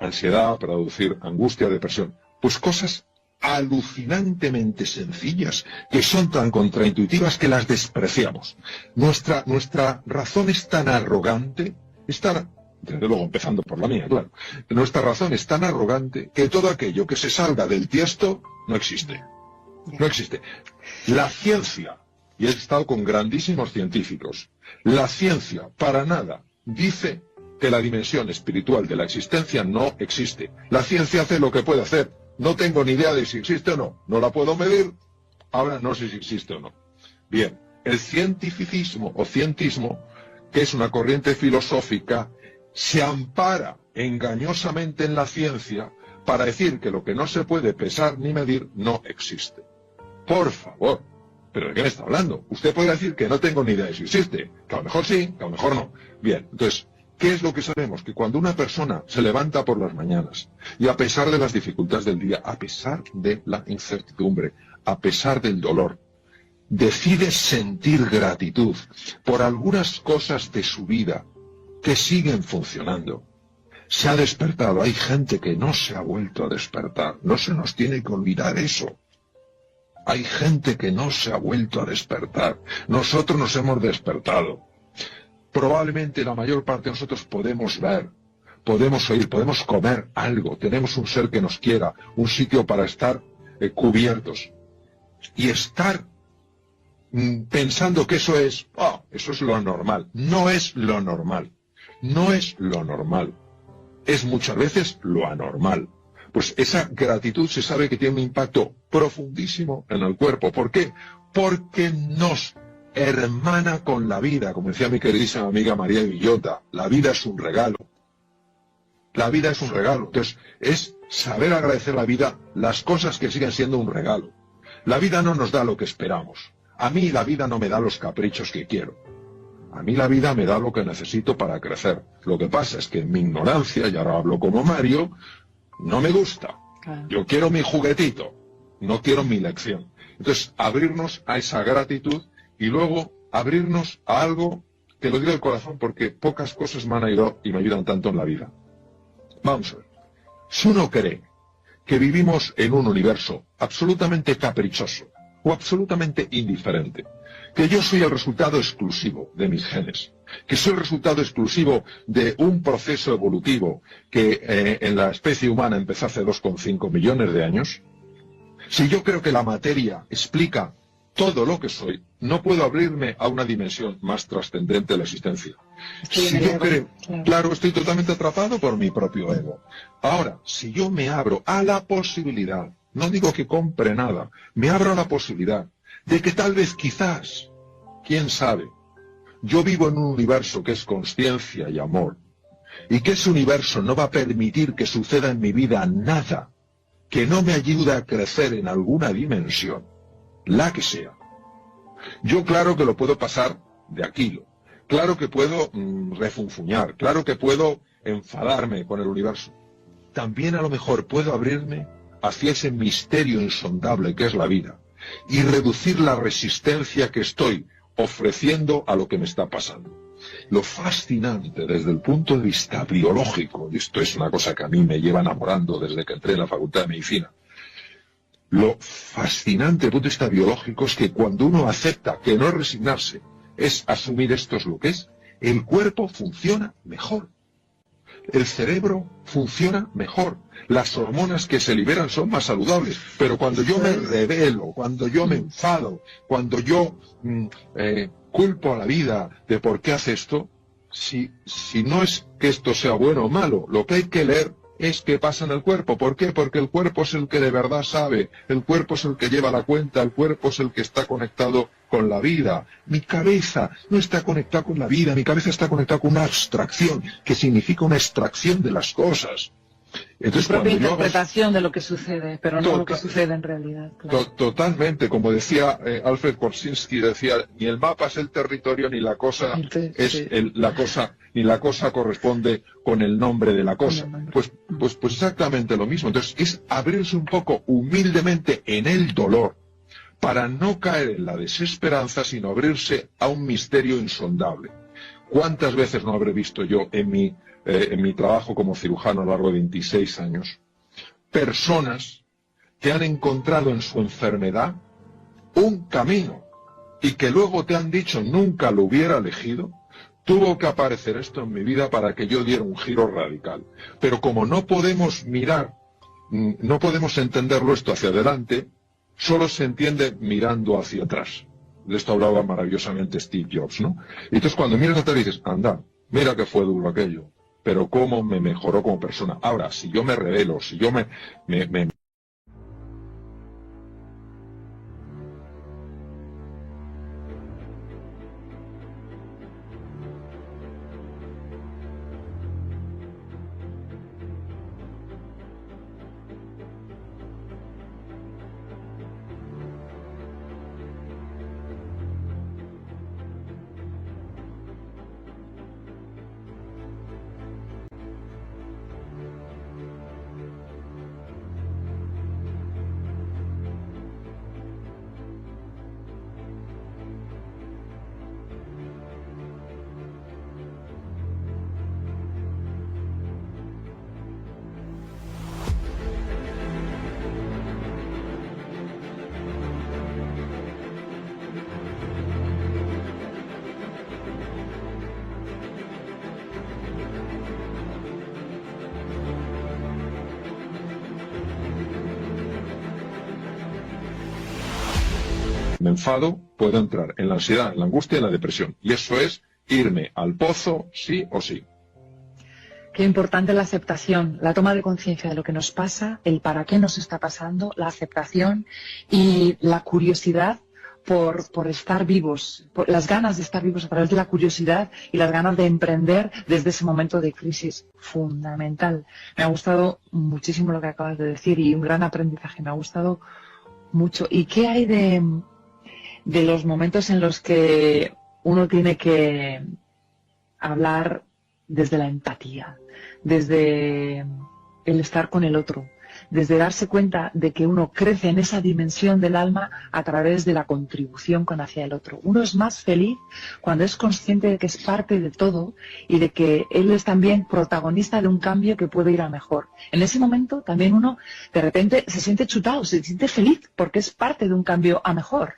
ansiedad, para reducir angustia, depresión? Pues cosas alucinantemente sencillas, que son tan contraintuitivas que las despreciamos. Nuestra razón es tan arrogante, desde luego empezando por la mía, claro, nuestra razón es tan arrogante que todo aquello que se salga del tiesto no existe. No existe. La ciencia, y he estado con grandísimos científicos, la ciencia para nada dice que la dimensión espiritual de la existencia no existe. La ciencia hace lo que puede hacer. No tengo ni idea de si existe o no. No la puedo medir. Ahora no sé si existe o no. Bien, el cientificismo o cientismo, que es una corriente filosófica, se ampara engañosamente en la ciencia para decir que lo que no se puede pesar ni medir no existe. Por favor, ¿pero de qué me está hablando? Usted puede decir que no tengo ni idea de si existe, que a lo mejor sí, que a lo mejor no. Bien, entonces, ¿qué es lo que sabemos? Que cuando una persona se levanta por las mañanas y a pesar de las dificultades del día, a pesar de la incertidumbre, a pesar del dolor, decide sentir gratitud por algunas cosas de su vida que siguen funcionando, se ha despertado. Hay gente que no se ha vuelto a despertar. No se nos tiene que olvidar eso. Hay gente que no se ha vuelto a despertar. Nosotros nos hemos despertado. Probablemente la mayor parte de nosotros podemos ver, podemos oír, podemos comer algo. Tenemos un ser que nos quiera, un sitio para estar cubiertos. Y estar pensando que eso es lo normal. No es lo normal. No es lo normal. Es muchas veces lo anormal. Pues esa gratitud se sabe que tiene un impacto profundísimo en el cuerpo. ¿Por qué? Porque nos hermana con la vida, como decía mi queridísima amiga María Villota. La vida es un regalo. La vida es un regalo. Entonces, es saber agradecer la vida, las cosas que siguen siendo un regalo. La vida no nos da lo que esperamos. A mí la vida no me da los caprichos que quiero. A mí la vida me da lo que necesito para crecer. Lo que pasa es que mi ignorancia, y ahora hablo como Mario, no me gusta. Claro. Yo quiero mi juguetito, no quiero mi lección. Entonces, abrirnos a esa gratitud y luego abrirnos a algo que lo digo del corazón porque pocas cosas me han ayudado y me ayudan tanto en la vida. Vamos a ver. Si uno cree que vivimos en un universo absolutamente caprichoso o absolutamente indiferente, que yo soy el resultado exclusivo de mis genes, que soy el resultado exclusivo de un proceso evolutivo que en la especie humana empezó hace 2,5 millones de años, si yo creo que la materia explica todo lo que soy, no puedo abrirme a una dimensión más trascendente de la existencia. Si yo creo, claro, estoy totalmente atrapado por mi propio ego. Ahora, si yo me abro a la posibilidad, no digo que compre nada, me abro a la posibilidad de que tal vez, quizás, quién sabe, yo vivo en un universo que es consciencia y amor, y que ese universo no va a permitir que suceda en mi vida nada que no me ayude a crecer en alguna dimensión, la que sea. Yo claro que lo puedo pasar de aquilo, claro que puedo refunfuñar, claro que puedo enfadarme con el universo. También a lo mejor puedo abrirme hacia ese misterio insondable que es la vida, y reducir la resistencia que estoy ofreciendo a lo que me está pasando. Lo fascinante desde el punto de vista biológico, y esto es una cosa que a mí me lleva enamorando desde que entré en la Facultad de Medicina, lo fascinante desde el punto de vista biológico es que cuando uno acepta que no es resignarse, es asumir esto es lo que es, el cuerpo funciona mejor. El cerebro funciona mejor. Las hormonas que se liberan son más saludables. Pero cuando yo me rebelo, cuando yo me enfado, cuando yo culpo a la vida de por qué hace esto, si no es que esto sea bueno o malo, lo que hay que leer es qué pasa en el cuerpo. ¿Por qué? Porque el cuerpo es el que de verdad sabe, el cuerpo es el que lleva la cuenta, el cuerpo es el que está conectado con la vida. Mi cabeza no está conectada con la vida, mi cabeza está conectada con una abstracción, que significa una extracción de las cosas. Entonces, propia interpretación de lo que sucede, pero no lo que sucede en realidad. Claro. Totalmente, como decía Alfred Korzybski, decía, ni el mapa es el territorio, ni la cosa es la cosa, ni la cosa corresponde con el nombre de la cosa. Pues exactamente lo mismo. Entonces, es abrirse un poco humildemente en el dolor, para no caer en la desesperanza, sino abrirse a un misterio insondable. ¿Cuántas veces no habré visto yo en mi trabajo como cirujano a lo largo de 26 años personas que han encontrado en su enfermedad un camino y que luego te han dicho nunca lo hubiera elegido? Tuvo que aparecer esto en mi vida para que yo diera un giro radical. Pero como no podemos mirar, no podemos entenderlo esto hacia adelante, solo se entiende mirando hacia atrás. De esto hablaba maravillosamente Steve Jobs, ¿no? Y entonces cuando miras atrás dices, anda, mira que fue duro aquello, pero cómo me mejoró como persona. Ahora, si yo me rebelo, si yo me enfado, puedo entrar en la ansiedad, en la angustia y en la depresión. Y eso es irme al pozo sí o sí. Qué importante la aceptación, la toma de conciencia de lo que nos pasa, el para qué nos está pasando, la aceptación y la curiosidad por estar vivos, por las ganas de estar vivos a través de la curiosidad y las ganas de emprender desde ese momento de crisis fundamental. Me ha gustado muchísimo lo que acabas de decir y un gran aprendizaje, me ha gustado mucho. ¿Y qué hay de los momentos en los que uno tiene que hablar desde la empatía, desde el estar con el otro, desde darse cuenta de que uno crece en esa dimensión del alma a través de la contribución con hacia el otro? Uno es más feliz cuando es consciente de que es parte de todo y de que él es también protagonista de un cambio que puede ir a mejor. En ese momento también uno de repente se siente chutado, se siente feliz porque es parte de un cambio a mejor.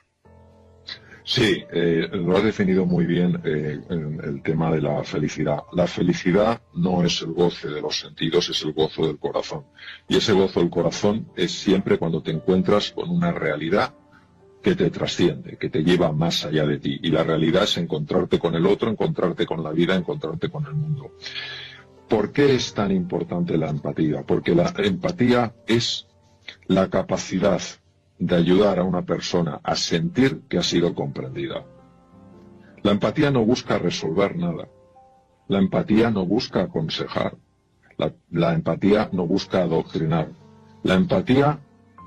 Sí, lo has definido muy bien en el tema de la felicidad. La felicidad no es el goce de los sentidos, es el gozo del corazón. Y ese gozo del corazón es siempre cuando te encuentras con una realidad que te trasciende, que te lleva más allá de ti. Y la realidad es encontrarte con el otro, encontrarte con la vida, encontrarte con el mundo. ¿Por qué es tan importante la empatía? Porque la empatía es la capacidad de ayudar a una persona a sentir que ha sido comprendida. La empatía no busca resolver nada. La empatía no busca aconsejar. La empatía no busca adoctrinar. La empatía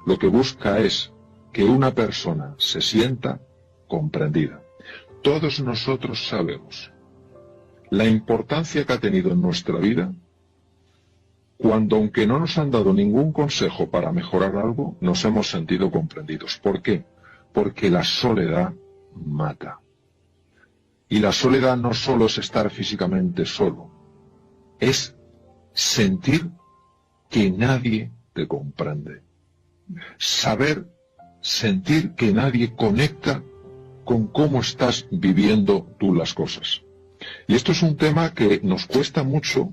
lo que busca es que una persona se sienta comprendida. Todos nosotros sabemos la importancia que ha tenido en nuestra vida cuando, aunque no nos han dado ningún consejo para mejorar algo, nos hemos sentido comprendidos. ¿Por qué? Porque la soledad mata. Y la soledad no solo es estar físicamente solo, es sentir que nadie te comprende. Sentir que nadie conecta con cómo estás viviendo tú las cosas. Y esto es un tema que nos cuesta mucho,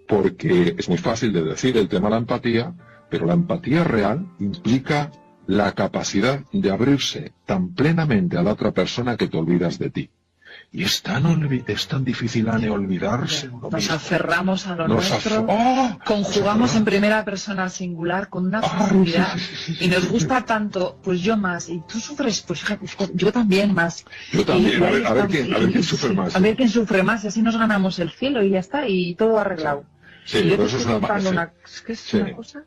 porque es muy fácil de decir el tema de la empatía, pero la empatía real implica la capacidad de abrirse tan plenamente a la otra persona que te olvidas de ti. Y es tan difícil, Anne, olvidarse. Nos aferramos a lo nuestro, conjugamos en primera persona singular con una facilidad y nos gusta tanto, pues yo más, y tú sufres, pues fíjate, yo también más. Yo también, a ver quién sufre más. A ver quién sufre más y así nos ganamos el cielo y ya está, y todo arreglado. Sí, pero eso es una cosa.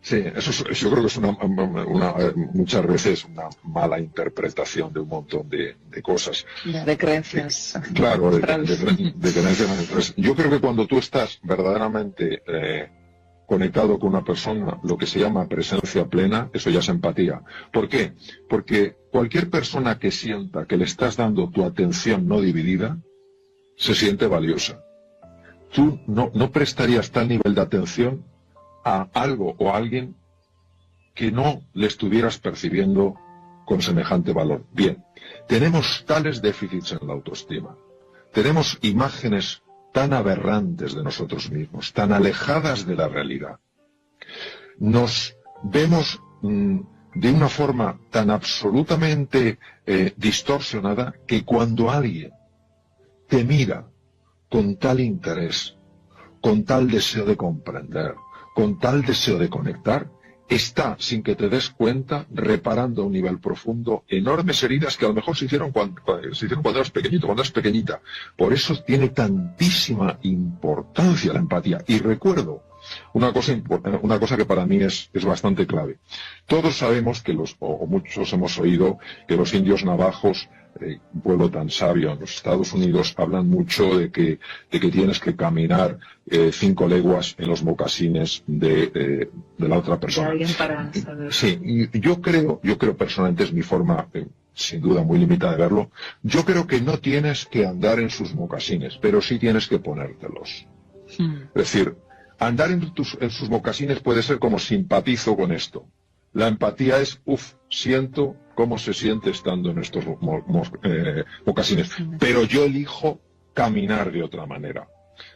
Sí, yo creo que es muchas veces una mala interpretación de un montón de cosas. De creencias. Claro, de creencias ancestrales. Yo creo que cuando tú estás verdaderamente conectado con una persona, lo que se llama presencia plena, eso ya es empatía. ¿Por qué? Porque cualquier persona que sienta que le estás dando tu atención no dividida, se siente valiosa. Tú no prestarías tal nivel de atención a algo o a alguien que no le estuvieras percibiendo con semejante valor. Bien, tenemos tales déficits en la autoestima, tenemos imágenes tan aberrantes de nosotros mismos, tan alejadas de la realidad. Nos vemos de una forma tan absolutamente distorsionada que cuando alguien te mira con tal interés, con tal deseo de comprender, con tal deseo de conectar, está, sin que te des cuenta, reparando a un nivel profundo enormes heridas que a lo mejor se hicieron cuando eras pequeñito, cuando eras pequeñita. Por eso tiene tantísima importancia la empatía. Y recuerdo una cosa que para mí es bastante clave. Todos sabemos que o muchos hemos oído que los indios navajos, un pueblo tan sabio en los Estados Unidos, hablan mucho de que tienes que caminar 5 leguas en los mocasines de la otra persona. Sí, y yo creo personalmente, es mi forma, sin duda muy limitada de verlo, yo creo que no tienes que andar en sus mocasines, pero sí tienes que ponértelos. Es decir, andar en sus mocasines puede ser como simpatizo con esto. La empatía es, siento cómo se siente estando en estos mocasines, pero yo elijo caminar de otra manera.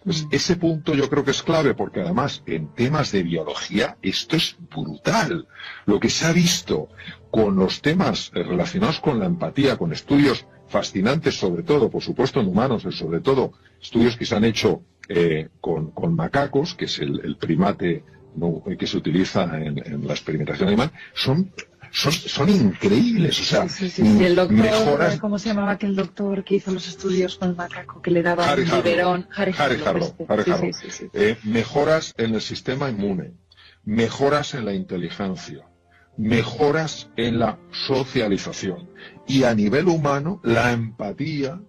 Pues ese punto yo creo que es clave, porque además en temas de biología esto es brutal. Lo que se ha visto con los temas relacionados con la empatía, con estudios fascinantes, sobre todo, por supuesto en humanos, pero sobre todo estudios que se han hecho con macacos, que es el primate que se utiliza en la experimentación animal, son increíbles. O sea, el doctor, mejoras... ¿cómo se llamaba aquel doctor que hizo los estudios con el macaco, que le daba Harry un biberón? Harry Harlow. Mejoras en el sistema inmune, mejoras en la inteligencia, mejoras en la socialización. Y a nivel humano, la empatía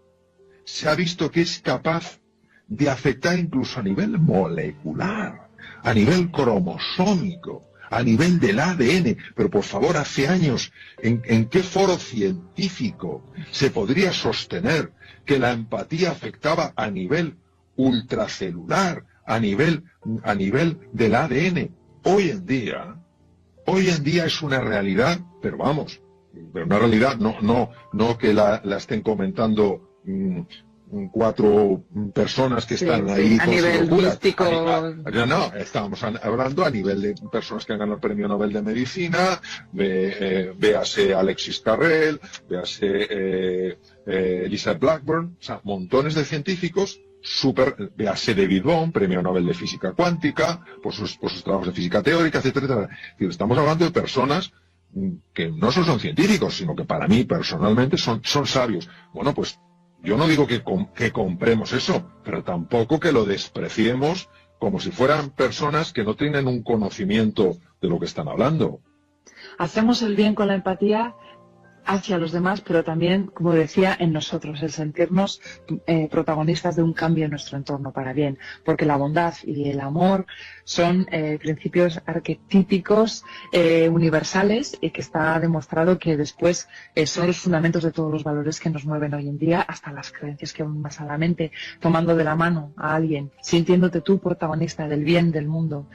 se ha visto que es capaz de afectar incluso a nivel molecular, a nivel cromosómico, a nivel del ADN. Pero por favor, hace años, ¿en qué foro científico se podría sostener que la empatía afectaba a nivel ultracelular, a nivel del ADN? Hoy en día es una realidad, pero vamos, pero una realidad no que la estén comentando 4 personas que están ahí a con nivel su locura. místico. No, estamos hablando a nivel de personas que han ganado el premio Nobel de Medicina, véase Alexis Carrel, véase Elizabeth Blackburn, o sea, montones de científicos, véase David Bohm, premio Nobel de Física Cuántica, por sus trabajos de física teórica, etcétera, etcétera. Es decir, estamos hablando de personas que no solo son científicos, sino que para mí personalmente son sabios. Bueno, pues yo no digo que compremos eso, pero tampoco que lo despreciemos como si fueran personas que no tienen un conocimiento de lo que están hablando. Hacemos el bien con la empatía hacia los demás, pero también, como decía, en nosotros, el sentirnos protagonistas de un cambio en nuestro entorno para bien, porque la bondad y el amor son principios arquetípicos universales y que está demostrado que después son los fundamentos de todos los valores que nos mueven hoy en día, hasta las creencias que van más a la mente, tomando de la mano a alguien, sintiéndote tú protagonista del bien del mundo.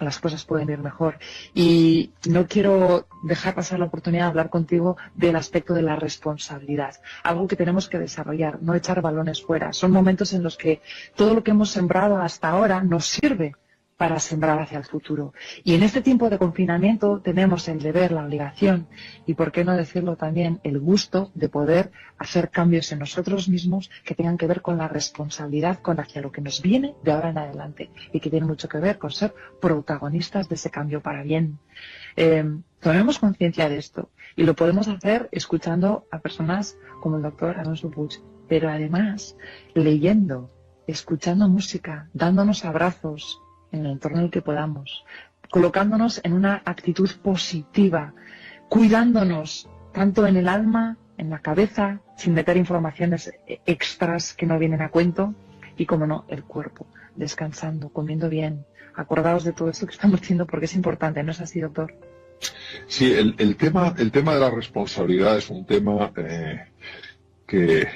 Las cosas pueden ir mejor. Y no quiero dejar pasar la oportunidad de hablar contigo del aspecto de la responsabilidad, algo que tenemos que desarrollar, no echar balones fuera. Son momentos en los que todo lo que hemos sembrado hasta ahora nos sirve para sembrar hacia el futuro. Y en este tiempo de confinamiento tenemos el deber, la obligación y, por qué no decirlo también, el gusto de poder hacer cambios en nosotros mismos que tengan que ver con la responsabilidad con hacia lo que nos viene de ahora en adelante y que tiene mucho que ver con ser protagonistas de ese cambio para bien. Tomemos conciencia de esto y lo podemos hacer escuchando a personas como el doctor Alonso Puig, pero además leyendo, escuchando música, dándonos abrazos en el entorno en el que podamos, colocándonos en una actitud positiva, cuidándonos tanto en el alma, en la cabeza, sin meter informaciones extras que no vienen a cuento, y, como no, el cuerpo, descansando, comiendo bien. Acordaos de todo esto que estamos diciendo porque es importante, ¿no es así, doctor? Sí, el tema de la responsabilidad es un tema que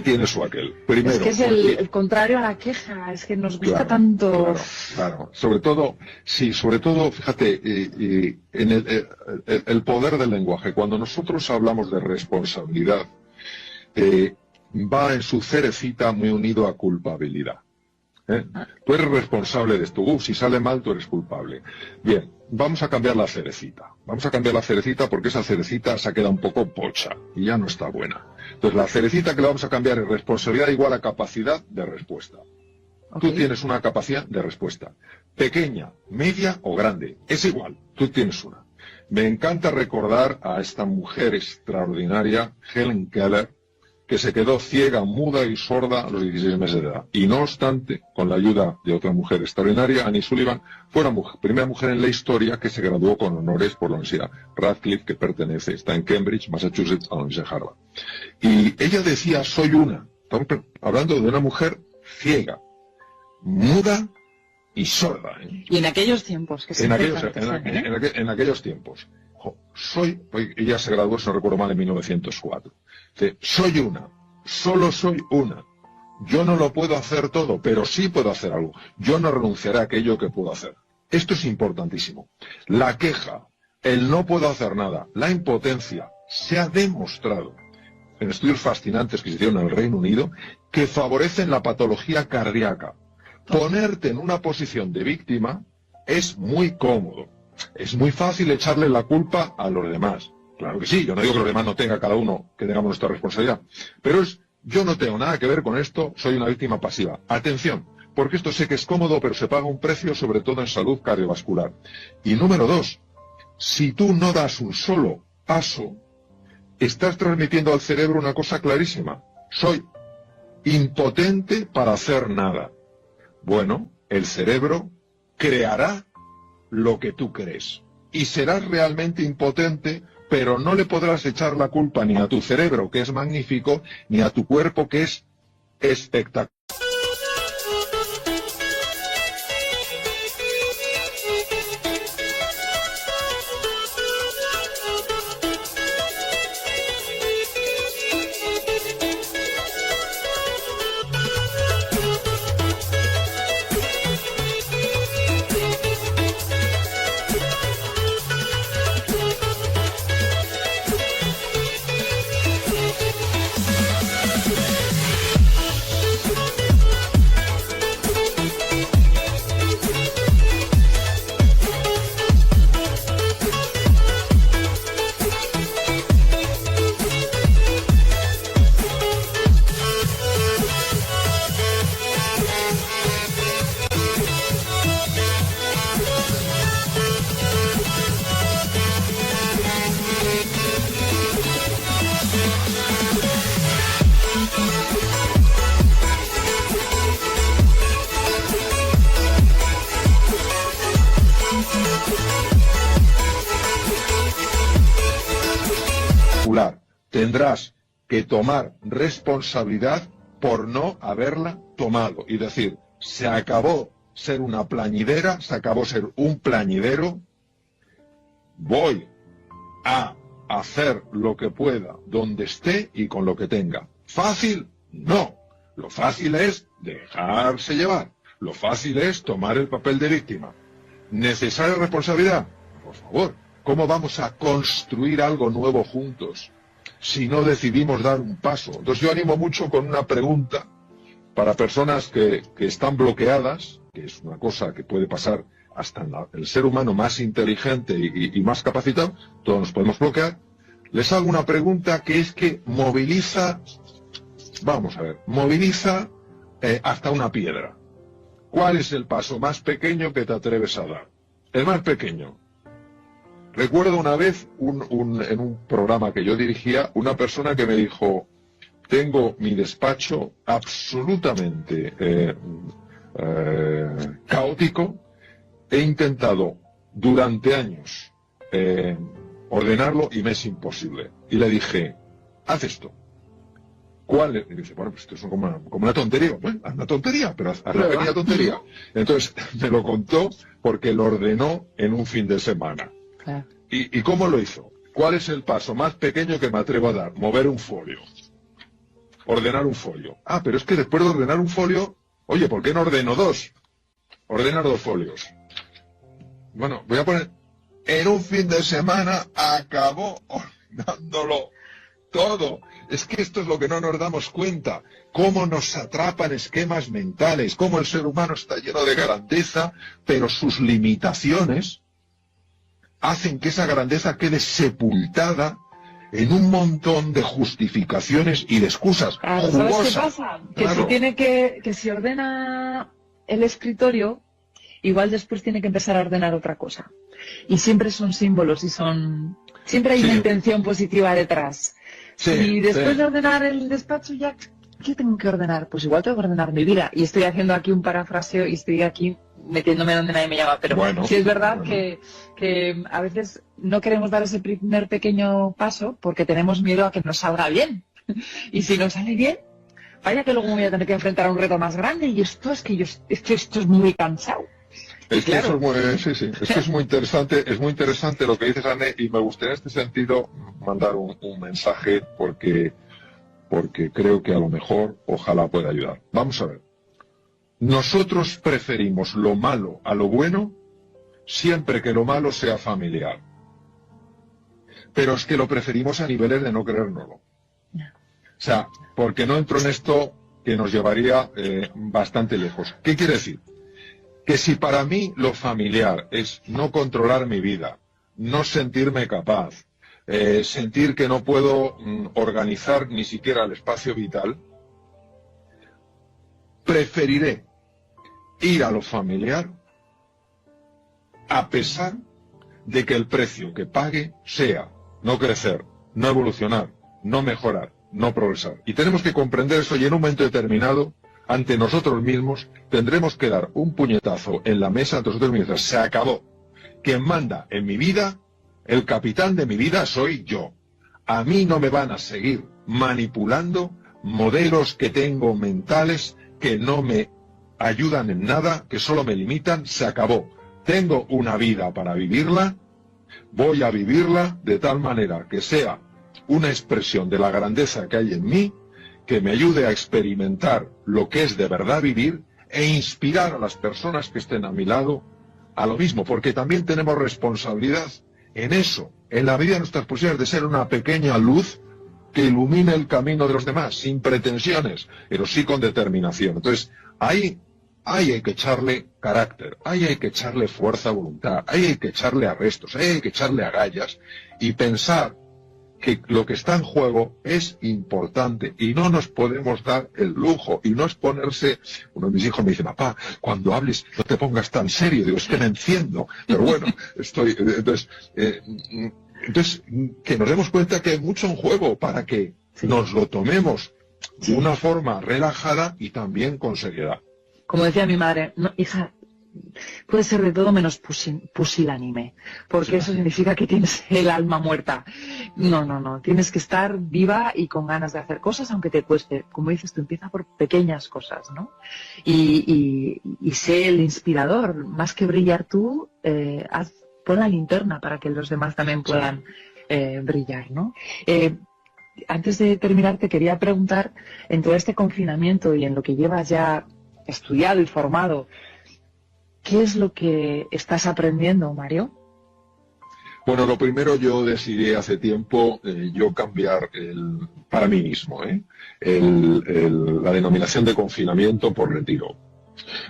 tiene su aquel. Primero, es que es el contrario a la queja, es que nos gusta tanto. Claro. Sobre todo, fíjate, en el poder del lenguaje. Cuando nosotros hablamos de responsabilidad, va en su cerecita muy unido a culpabilidad. Tú eres responsable de esto. Si sale mal, tú eres culpable. Bien, vamos a cambiar la cerecita. Vamos a cambiar la cerecita porque esa cerecita se ha quedado un poco pocha y ya no está buena. Entonces, la cerecita que la vamos a cambiar es responsabilidad igual a capacidad de respuesta. Okay. Tú tienes una capacidad de respuesta. Pequeña, media o grande. Es igual. Tú tienes una. Me encanta recordar a esta mujer extraordinaria, Helen Keller, que se quedó ciega, muda y sorda a los 16 meses de edad. Y no obstante, con la ayuda de otra mujer extraordinaria, Annie Sullivan, fue la primera mujer en la historia que se graduó con honores por la Universidad Radcliffe, que está en Cambridge, Massachusetts, a la Universidad de Harvard. Y ella decía, soy una. Estamos hablando de una mujer ciega, muda y sorda. Y en aquellos tiempos, que en aquellos tiempos. Ella se graduó, si no recuerdo mal, en 1904. Soy una, solo soy una. Yo no lo puedo hacer todo, pero sí puedo hacer algo. Yo no renunciaré a aquello que puedo hacer. Esto es importantísimo. La queja, el no puedo hacer nada, la impotencia, se ha demostrado en estudios fascinantes que se hicieron en el Reino Unido que favorecen la patología cardíaca. Ponerte en una posición de víctima es muy cómodo. Es muy fácil echarle la culpa a los demás. Claro que sí, yo no digo que los demás no tengan cada uno, que tengamos nuestra responsabilidad. Pero yo no tengo nada que ver con esto, soy una víctima pasiva. Atención, porque esto sé que es cómodo, pero se paga un precio, sobre todo en salud cardiovascular. Y número 2, si tú no das un solo paso, estás transmitiendo al cerebro una cosa clarísima. Soy impotente para hacer nada. Bueno, el cerebro creará lo que tú crees. Y serás realmente impotente, pero no le podrás echar la culpa ni a tu cerebro, que es magnífico, ni a tu cuerpo, que es espectacular. Tendrás que tomar responsabilidad por no haberla tomado y decir, se acabó ser una plañidera, se acabó ser un plañidero, voy a hacer lo que pueda, donde esté y con lo que tenga. ¿Fácil? No. Lo fácil es dejarse llevar. Lo fácil es tomar el papel de víctima. ¿Necesaria responsabilidad? Por favor, ¿cómo vamos a construir algo nuevo juntos si no decidimos dar un paso? Entonces yo animo mucho con una pregunta para personas que están bloqueadas, que es una cosa que puede pasar hasta en el ser humano más inteligente y más capacitado, todos nos podemos bloquear. Les hago una pregunta que es que moviliza, vamos a ver, moviliza hasta una piedra. ¿Cuál es el paso más pequeño que te atreves a dar? El más pequeño. Recuerdo una vez en un programa que yo dirigía, una persona que me dijo, tengo mi despacho absolutamente caótico, he intentado durante años ordenarlo y me es imposible. Y le dije, haz esto, ¿Cuál es? Y dice, bueno, pues esto es como una tontería. Bueno, haz una tontería, pero haz la pequeña tontería. Entonces, me lo contó porque lo ordenó en un fin de semana. Claro. ¿Y cómo lo hizo? ¿Cuál es el paso más pequeño que me atrevo a dar? Mover un folio. Ordenar un folio. Ah, pero es que después de ordenar un folio, oye, ¿por qué no ordeno dos? Ordenar 2 folios. Bueno, voy a poner, en un fin de semana acabó ordenándolo todo. Es que esto es lo que no nos damos cuenta. Cómo nos atrapan esquemas mentales, cómo el ser humano está lleno de grandeza, pero sus limitaciones hacen que esa grandeza quede sepultada en un montón de justificaciones y de excusas. Claro, ¿sabes qué pasa? Claro. Que si ordena el escritorio, igual después tiene que empezar a ordenar otra cosa. Y siempre son símbolos siempre hay una intención positiva detrás. Sí, y después de ordenar el despacho, ya, ¿qué tengo que ordenar? Pues igual tengo que ordenar mi vida. Y estoy haciendo aquí un parafraseo y estoy aquí metiéndome donde nadie me llama. Pero bueno, sí es verdad que a veces no queremos dar ese primer pequeño paso porque tenemos miedo a que nos salga bien. Y si no sale bien, vaya que luego me voy a tener que enfrentar a un reto más grande. Y esto es que esto es muy cansado. Es que claro. eso es muy interesante lo que dices, Anne, y me gustaría en este sentido mandar un mensaje porque creo que a lo mejor ojalá pueda ayudar. Vamos a ver. Nosotros preferimos lo malo a lo bueno siempre que lo malo sea familiar. Pero es que lo preferimos a niveles de no creérnoslo. O sea, porque no entro en esto que nos llevaría bastante lejos. ¿Qué quiere decir? Que si para mí lo familiar es no controlar mi vida, no sentirme capaz, sentir que no puedo organizar ni siquiera el espacio vital, preferiré ir a lo familiar a pesar de que el precio que pague sea no crecer, no evolucionar, no mejorar, no progresar. Y tenemos que comprender eso y en un momento determinado ante nosotros mismos tendremos que dar un puñetazo en la mesa ante nosotros mismos. Se acabó. Quien manda en mi vida, el capitán de mi vida soy yo. A mí no me van a seguir manipulando modelos que tengo mentales que no me ayudan en nada, que solo me limitan. Se acabó. Tengo una vida para vivirla, voy a vivirla de tal manera que sea una expresión de la grandeza que hay en mí, que me ayude a experimentar lo que es de verdad vivir e inspirar a las personas que estén a mi lado a lo mismo, porque también tenemos responsabilidad en eso, en la medida de nuestras posibilidades de ser una pequeña luz que ilumine el camino de los demás, sin pretensiones, pero sí con determinación. Entonces, ahí hay que echarle carácter, ahí hay que echarle fuerza, voluntad, ahí hay que echarle arrestos, ahí hay que echarle agallas y pensar que lo que está en juego es importante y no nos podemos dar el lujo y no es ponerse. Uno de mis hijos me dice, papá, cuando hables no te pongas tan serio. Digo, es que me enciendo, pero bueno, entonces que nos demos cuenta que hay mucho en juego para que nos lo tomemos de una forma relajada y también con seriedad. Como decía mi madre, no, hija, puede ser de todo menos pusilánime, porque eso significa que tienes el alma muerta. No, tienes que estar viva y con ganas de hacer cosas, aunque te cueste. Como dices, tú empieza por pequeñas cosas, ¿no? Y sé el inspirador, más que brillar tú, pon la linterna para que los demás también puedan brillar, ¿no? Antes de terminar, te quería preguntar, en todo este confinamiento y en lo que llevas ya estudiado y formado, ¿qué es lo que estás aprendiendo, Mario? Bueno, lo primero yo decidí hace tiempo yo cambiar para mí mismo la denominación de confinamiento por retiro.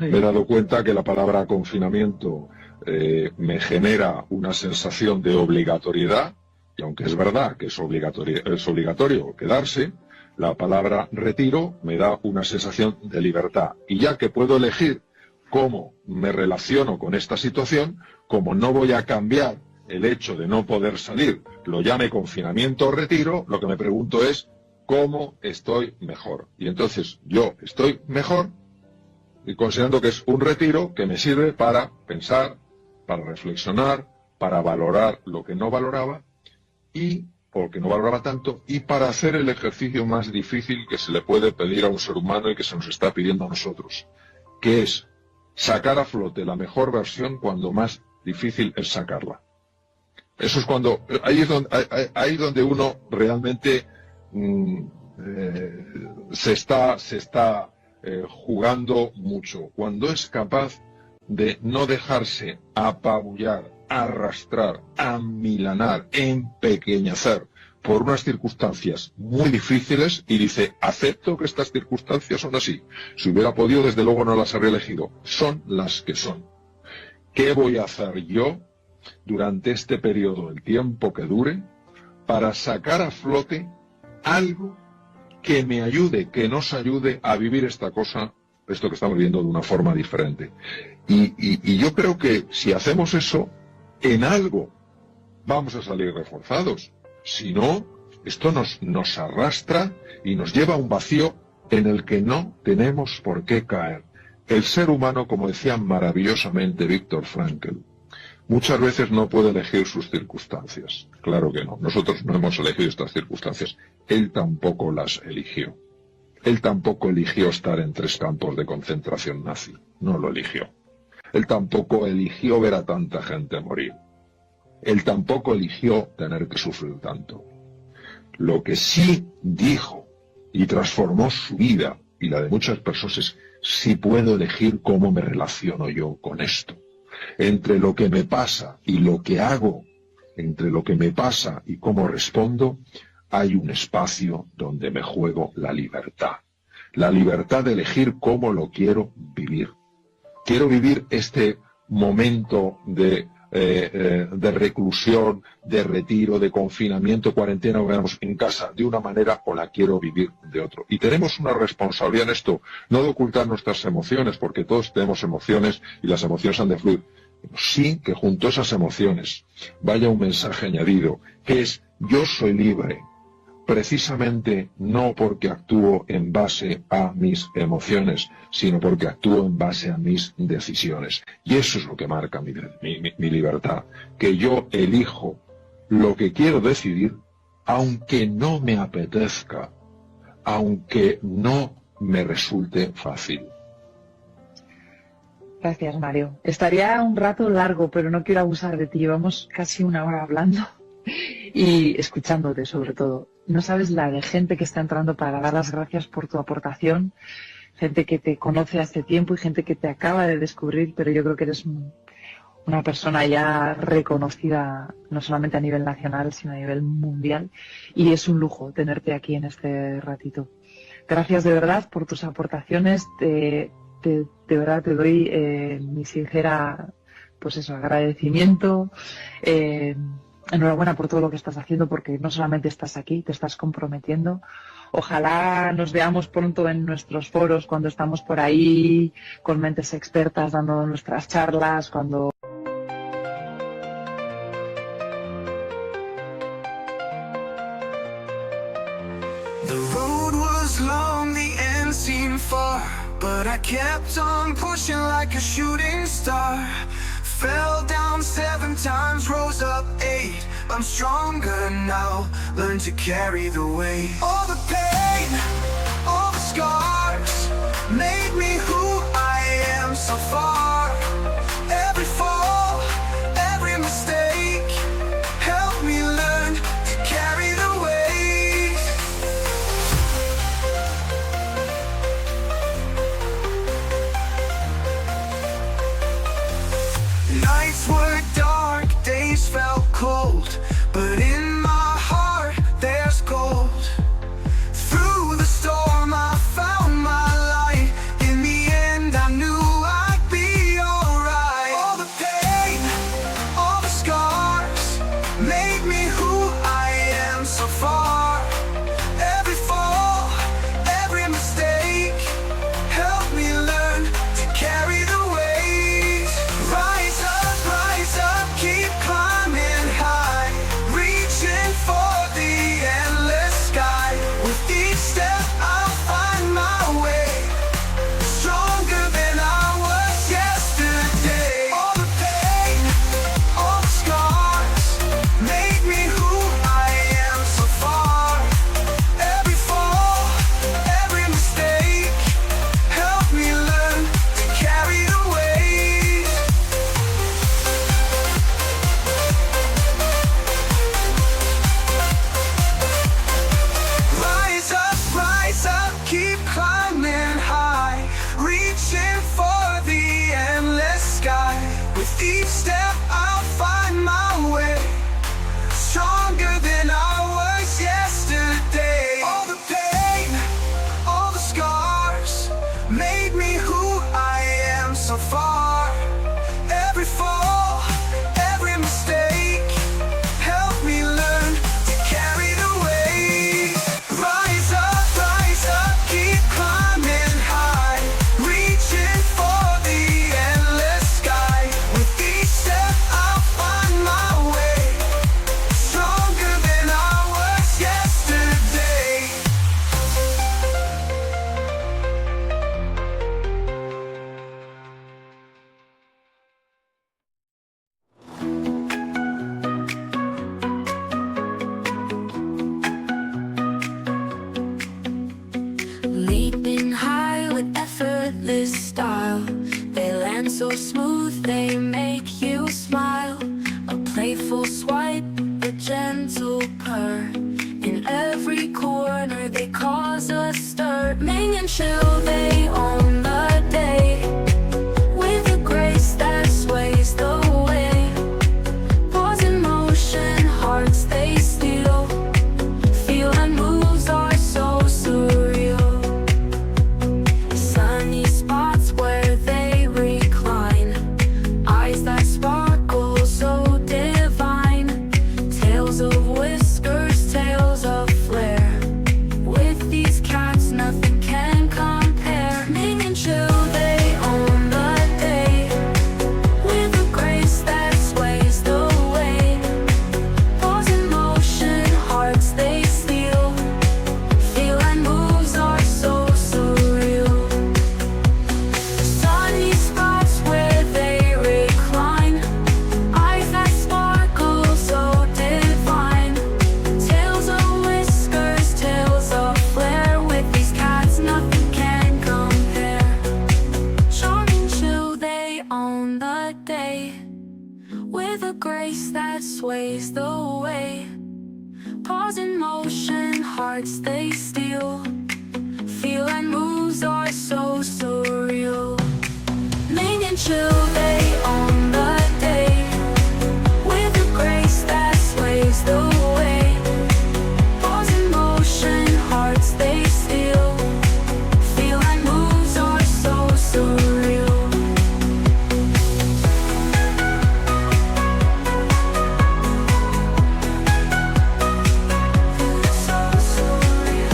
Me he dado cuenta que la palabra confinamiento me genera una sensación de obligatoriedad, y aunque es verdad que es obligatorio quedarse, la palabra retiro me da una sensación de libertad. Y ya que puedo elegir cómo me relaciono con esta situación, como no voy a cambiar el hecho de no poder salir, lo llame confinamiento o retiro, lo que me pregunto es cómo estoy mejor. Y entonces yo estoy mejor y considerando que es un retiro que me sirve para pensar, para reflexionar, para valorar lo que no valoraba y o que no valoraba tanto, y para hacer el ejercicio más difícil que se le puede pedir a un ser humano y que se nos está pidiendo a nosotros, que es sacar a flote la mejor versión cuando más difícil es sacarla. Eso es cuando, ahí donde uno realmente se está jugando mucho, cuando es capaz de no dejarse apabullar, arrastrar, amilanar, empequeñecer por unas circunstancias muy difíciles y dice, acepto que estas circunstancias son así. Si hubiera podido, desde luego no las habría elegido. Son las que son. ¿Qué voy a hacer yo durante este periodo, el tiempo que dure, para sacar a flote algo que me ayude, que nos ayude a vivir esta cosa, esto que estamos viviendo, de una forma diferente? Y yo creo que si hacemos eso, en algo vamos a salir reforzados. Si no, esto nos arrastra y nos lleva a un vacío en el que no tenemos por qué caer. El ser humano, como decía maravillosamente Viktor Frankl, muchas veces no puede elegir sus circunstancias. Claro que no. Nosotros no hemos elegido estas circunstancias. Él tampoco las eligió. Él tampoco eligió estar en 3 campos de concentración nazi. No lo eligió. Él tampoco eligió ver a tanta gente morir. Él tampoco eligió tener que sufrir tanto. Lo que sí dijo y transformó su vida y la de muchas personas es: si puedo elegir cómo me relaciono yo con esto. Entre lo que me pasa y lo que hago, entre lo que me pasa y cómo respondo, hay un espacio donde me juego la libertad. La libertad de elegir cómo lo quiero vivir. Quiero vivir este momento de reclusión, de retiro, de confinamiento, cuarentena, veamos, en casa, de una manera, o la quiero vivir de otro. Y tenemos una responsabilidad en esto, no de ocultar nuestras emociones, porque todos tenemos emociones y las emociones han de fluir. Sí que junto a esas emociones vaya un mensaje añadido, que es: yo soy libre, precisamente no porque actúo en base a mis emociones, sino porque actúo en base a mis decisiones. Y eso es lo que marca mi libertad, que yo elijo lo que quiero decidir, aunque no me apetezca, aunque no me resulte fácil. Gracias, Mario. Estaría un rato largo, pero no quiero abusar de ti. Llevamos casi 1 hora hablando y escuchándote, sobre todo. No sabes la de gente que está entrando para dar las gracias por tu aportación, gente que te conoce hace tiempo y gente que te acaba de descubrir, pero yo creo que eres una persona ya reconocida no solamente a nivel nacional, sino a nivel mundial, y es un lujo tenerte aquí en este ratito. Gracias de verdad por tus aportaciones, de verdad te doy mi sincera, pues eso, agradecimiento. Enhorabuena por todo lo que estás haciendo, porque no solamente estás aquí, te estás comprometiendo. Ojalá nos veamos pronto en nuestros foros, cuando estamos por ahí con mentes expertas dando nuestras charlas, cuando... The road was long, the end seemed far, but I kept on pushing like a shooting star. Fell down 7 times, rose up 8. I'm stronger now, learn to carry the weight. All the pain, all the scars made me who I am so far. Every fall, every mistake helped me learn to carry the weight. Nights were dark, days felt cold, but in my heart there's gold. Through the storm I found my light. In the end I knew I'd be alright. All the pain, all the scars made me who I am so far. Every fall, every mistake helped me learn to carry the weight. Rise up, keep climbing high. so far. Every fall, every mistake, help me learn to carry the weight. Rise up, keep climbing high, reaching for the endless sky. With each step I'll find my way, stronger than I was yesterday. Leaping high with effortless style, they land so smooth, they make you smile. A playful swipe, a gentle purr, in every corner they cause a stir. Ming and chill, they own the day, with a grace that sways the way. Pause in motion, hearts they steal, feel and moves are so surreal. Sunny spots where they recline, eyes that sparkle so divine. Tales of whiskers, tales of flair, with these cats nothing can compare. Ming and chill, they own the day, with a grace that sways the way. Pause in motion, hearts they steal, feel and moves are so surreal. Sunny spots where they recline, eyes that sparkle so divine. Tales of whiskers, tales of flair, with these cats nothing can compare. Charm and chill, they own the day, with a grace that sways the way. Pause in motion, hearts they steal, feel and moves are so surreal. Ming and chill, they own the day, with a grace that sways the way. Pause in motion, hearts they steal, feel and moves are so surreal. So surreal.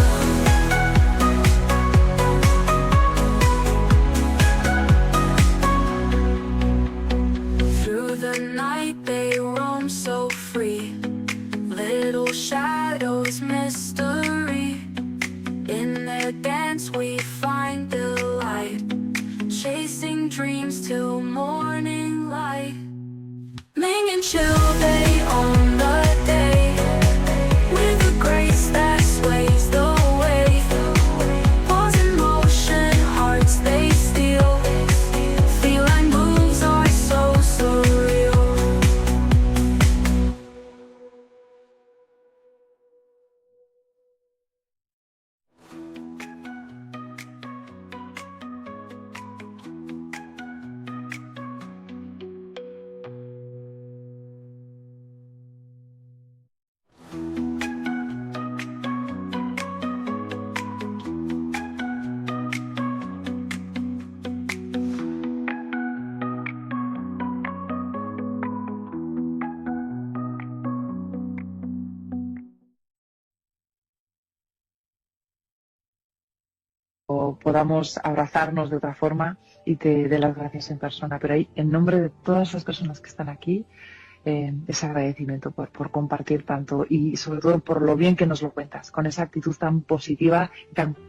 Through the night they roam so free, little shadows, mystery. In their dance we find delight, chasing dreams till morning light. Ming and chill, they own the day, with a grace that sways the way. Pause in motion, hearts they steal, feel and moves are so surreal. O podamos abrazarnos de otra forma y te dé las gracias en persona. Pero ahí, en nombre de todas las personas que están aquí, ese agradecimiento por compartir tanto y sobre todo por lo bien que nos lo cuentas, con esa actitud tan positiva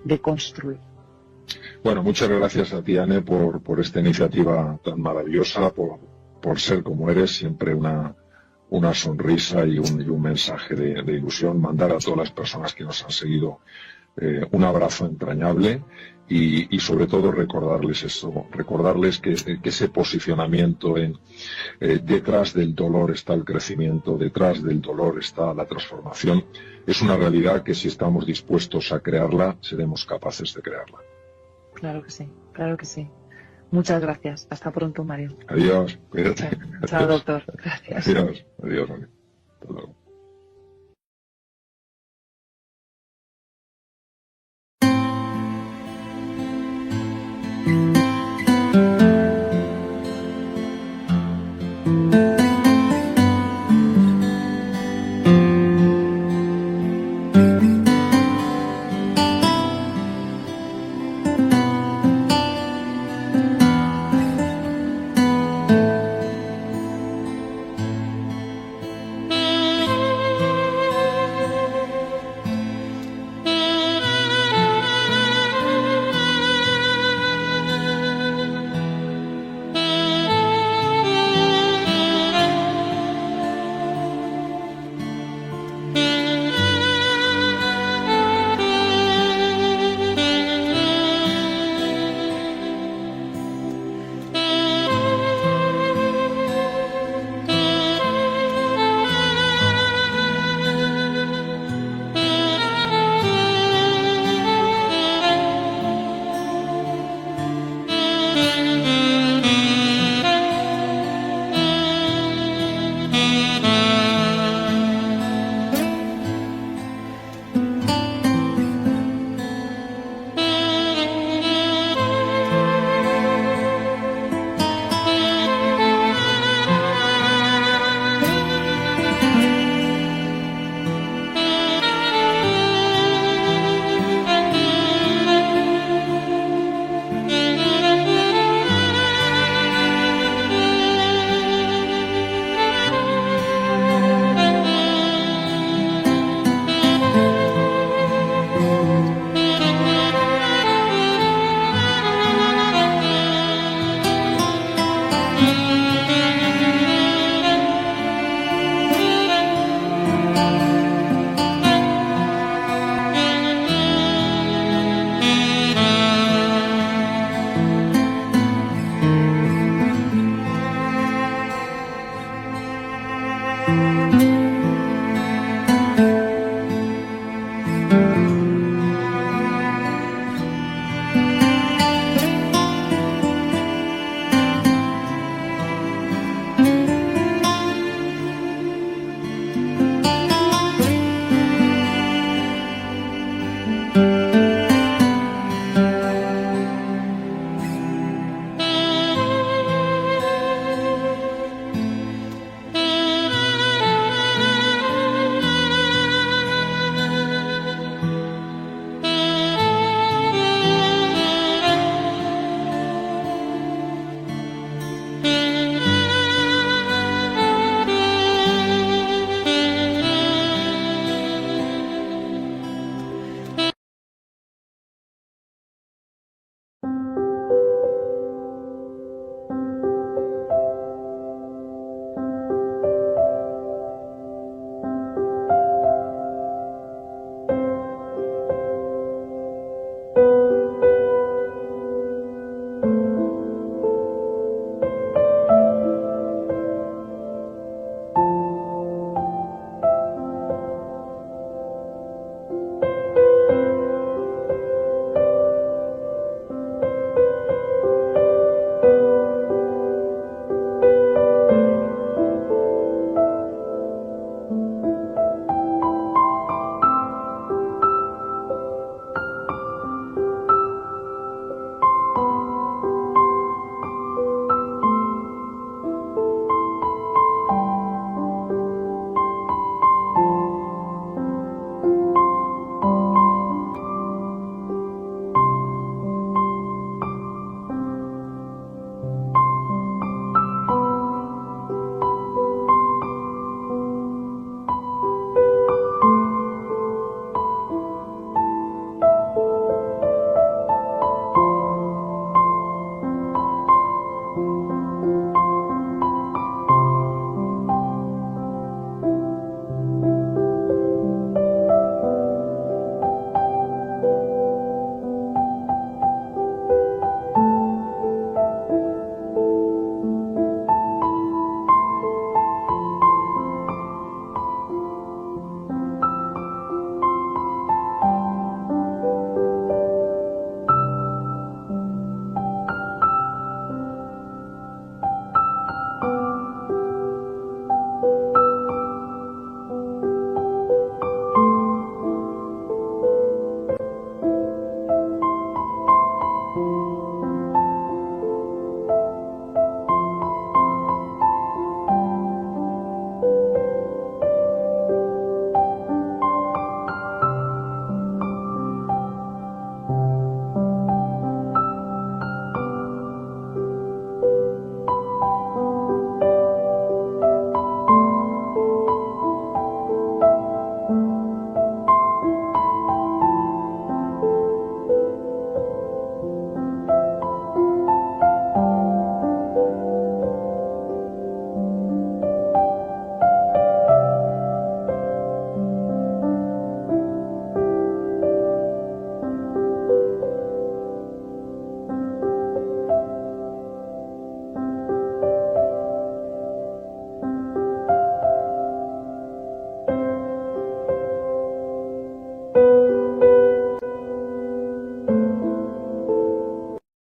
de construir. Bueno, muchas gracias a ti, Anne, por esta iniciativa tan maravillosa, por ser como eres, siempre una sonrisa y un mensaje de ilusión. Mandar a todas las personas que nos han seguido un abrazo entrañable y sobre todo recordarles eso, recordarles que ese posicionamiento detrás del dolor está el crecimiento, detrás del dolor está la transformación. Es una realidad que si estamos dispuestos a crearla, seremos capaces de crearla. Claro que sí, claro que sí. Muchas gracias. Hasta pronto, Mario. Adiós, cuídate. Chao, doctor. Gracias. Adiós, Mario. Hasta luego.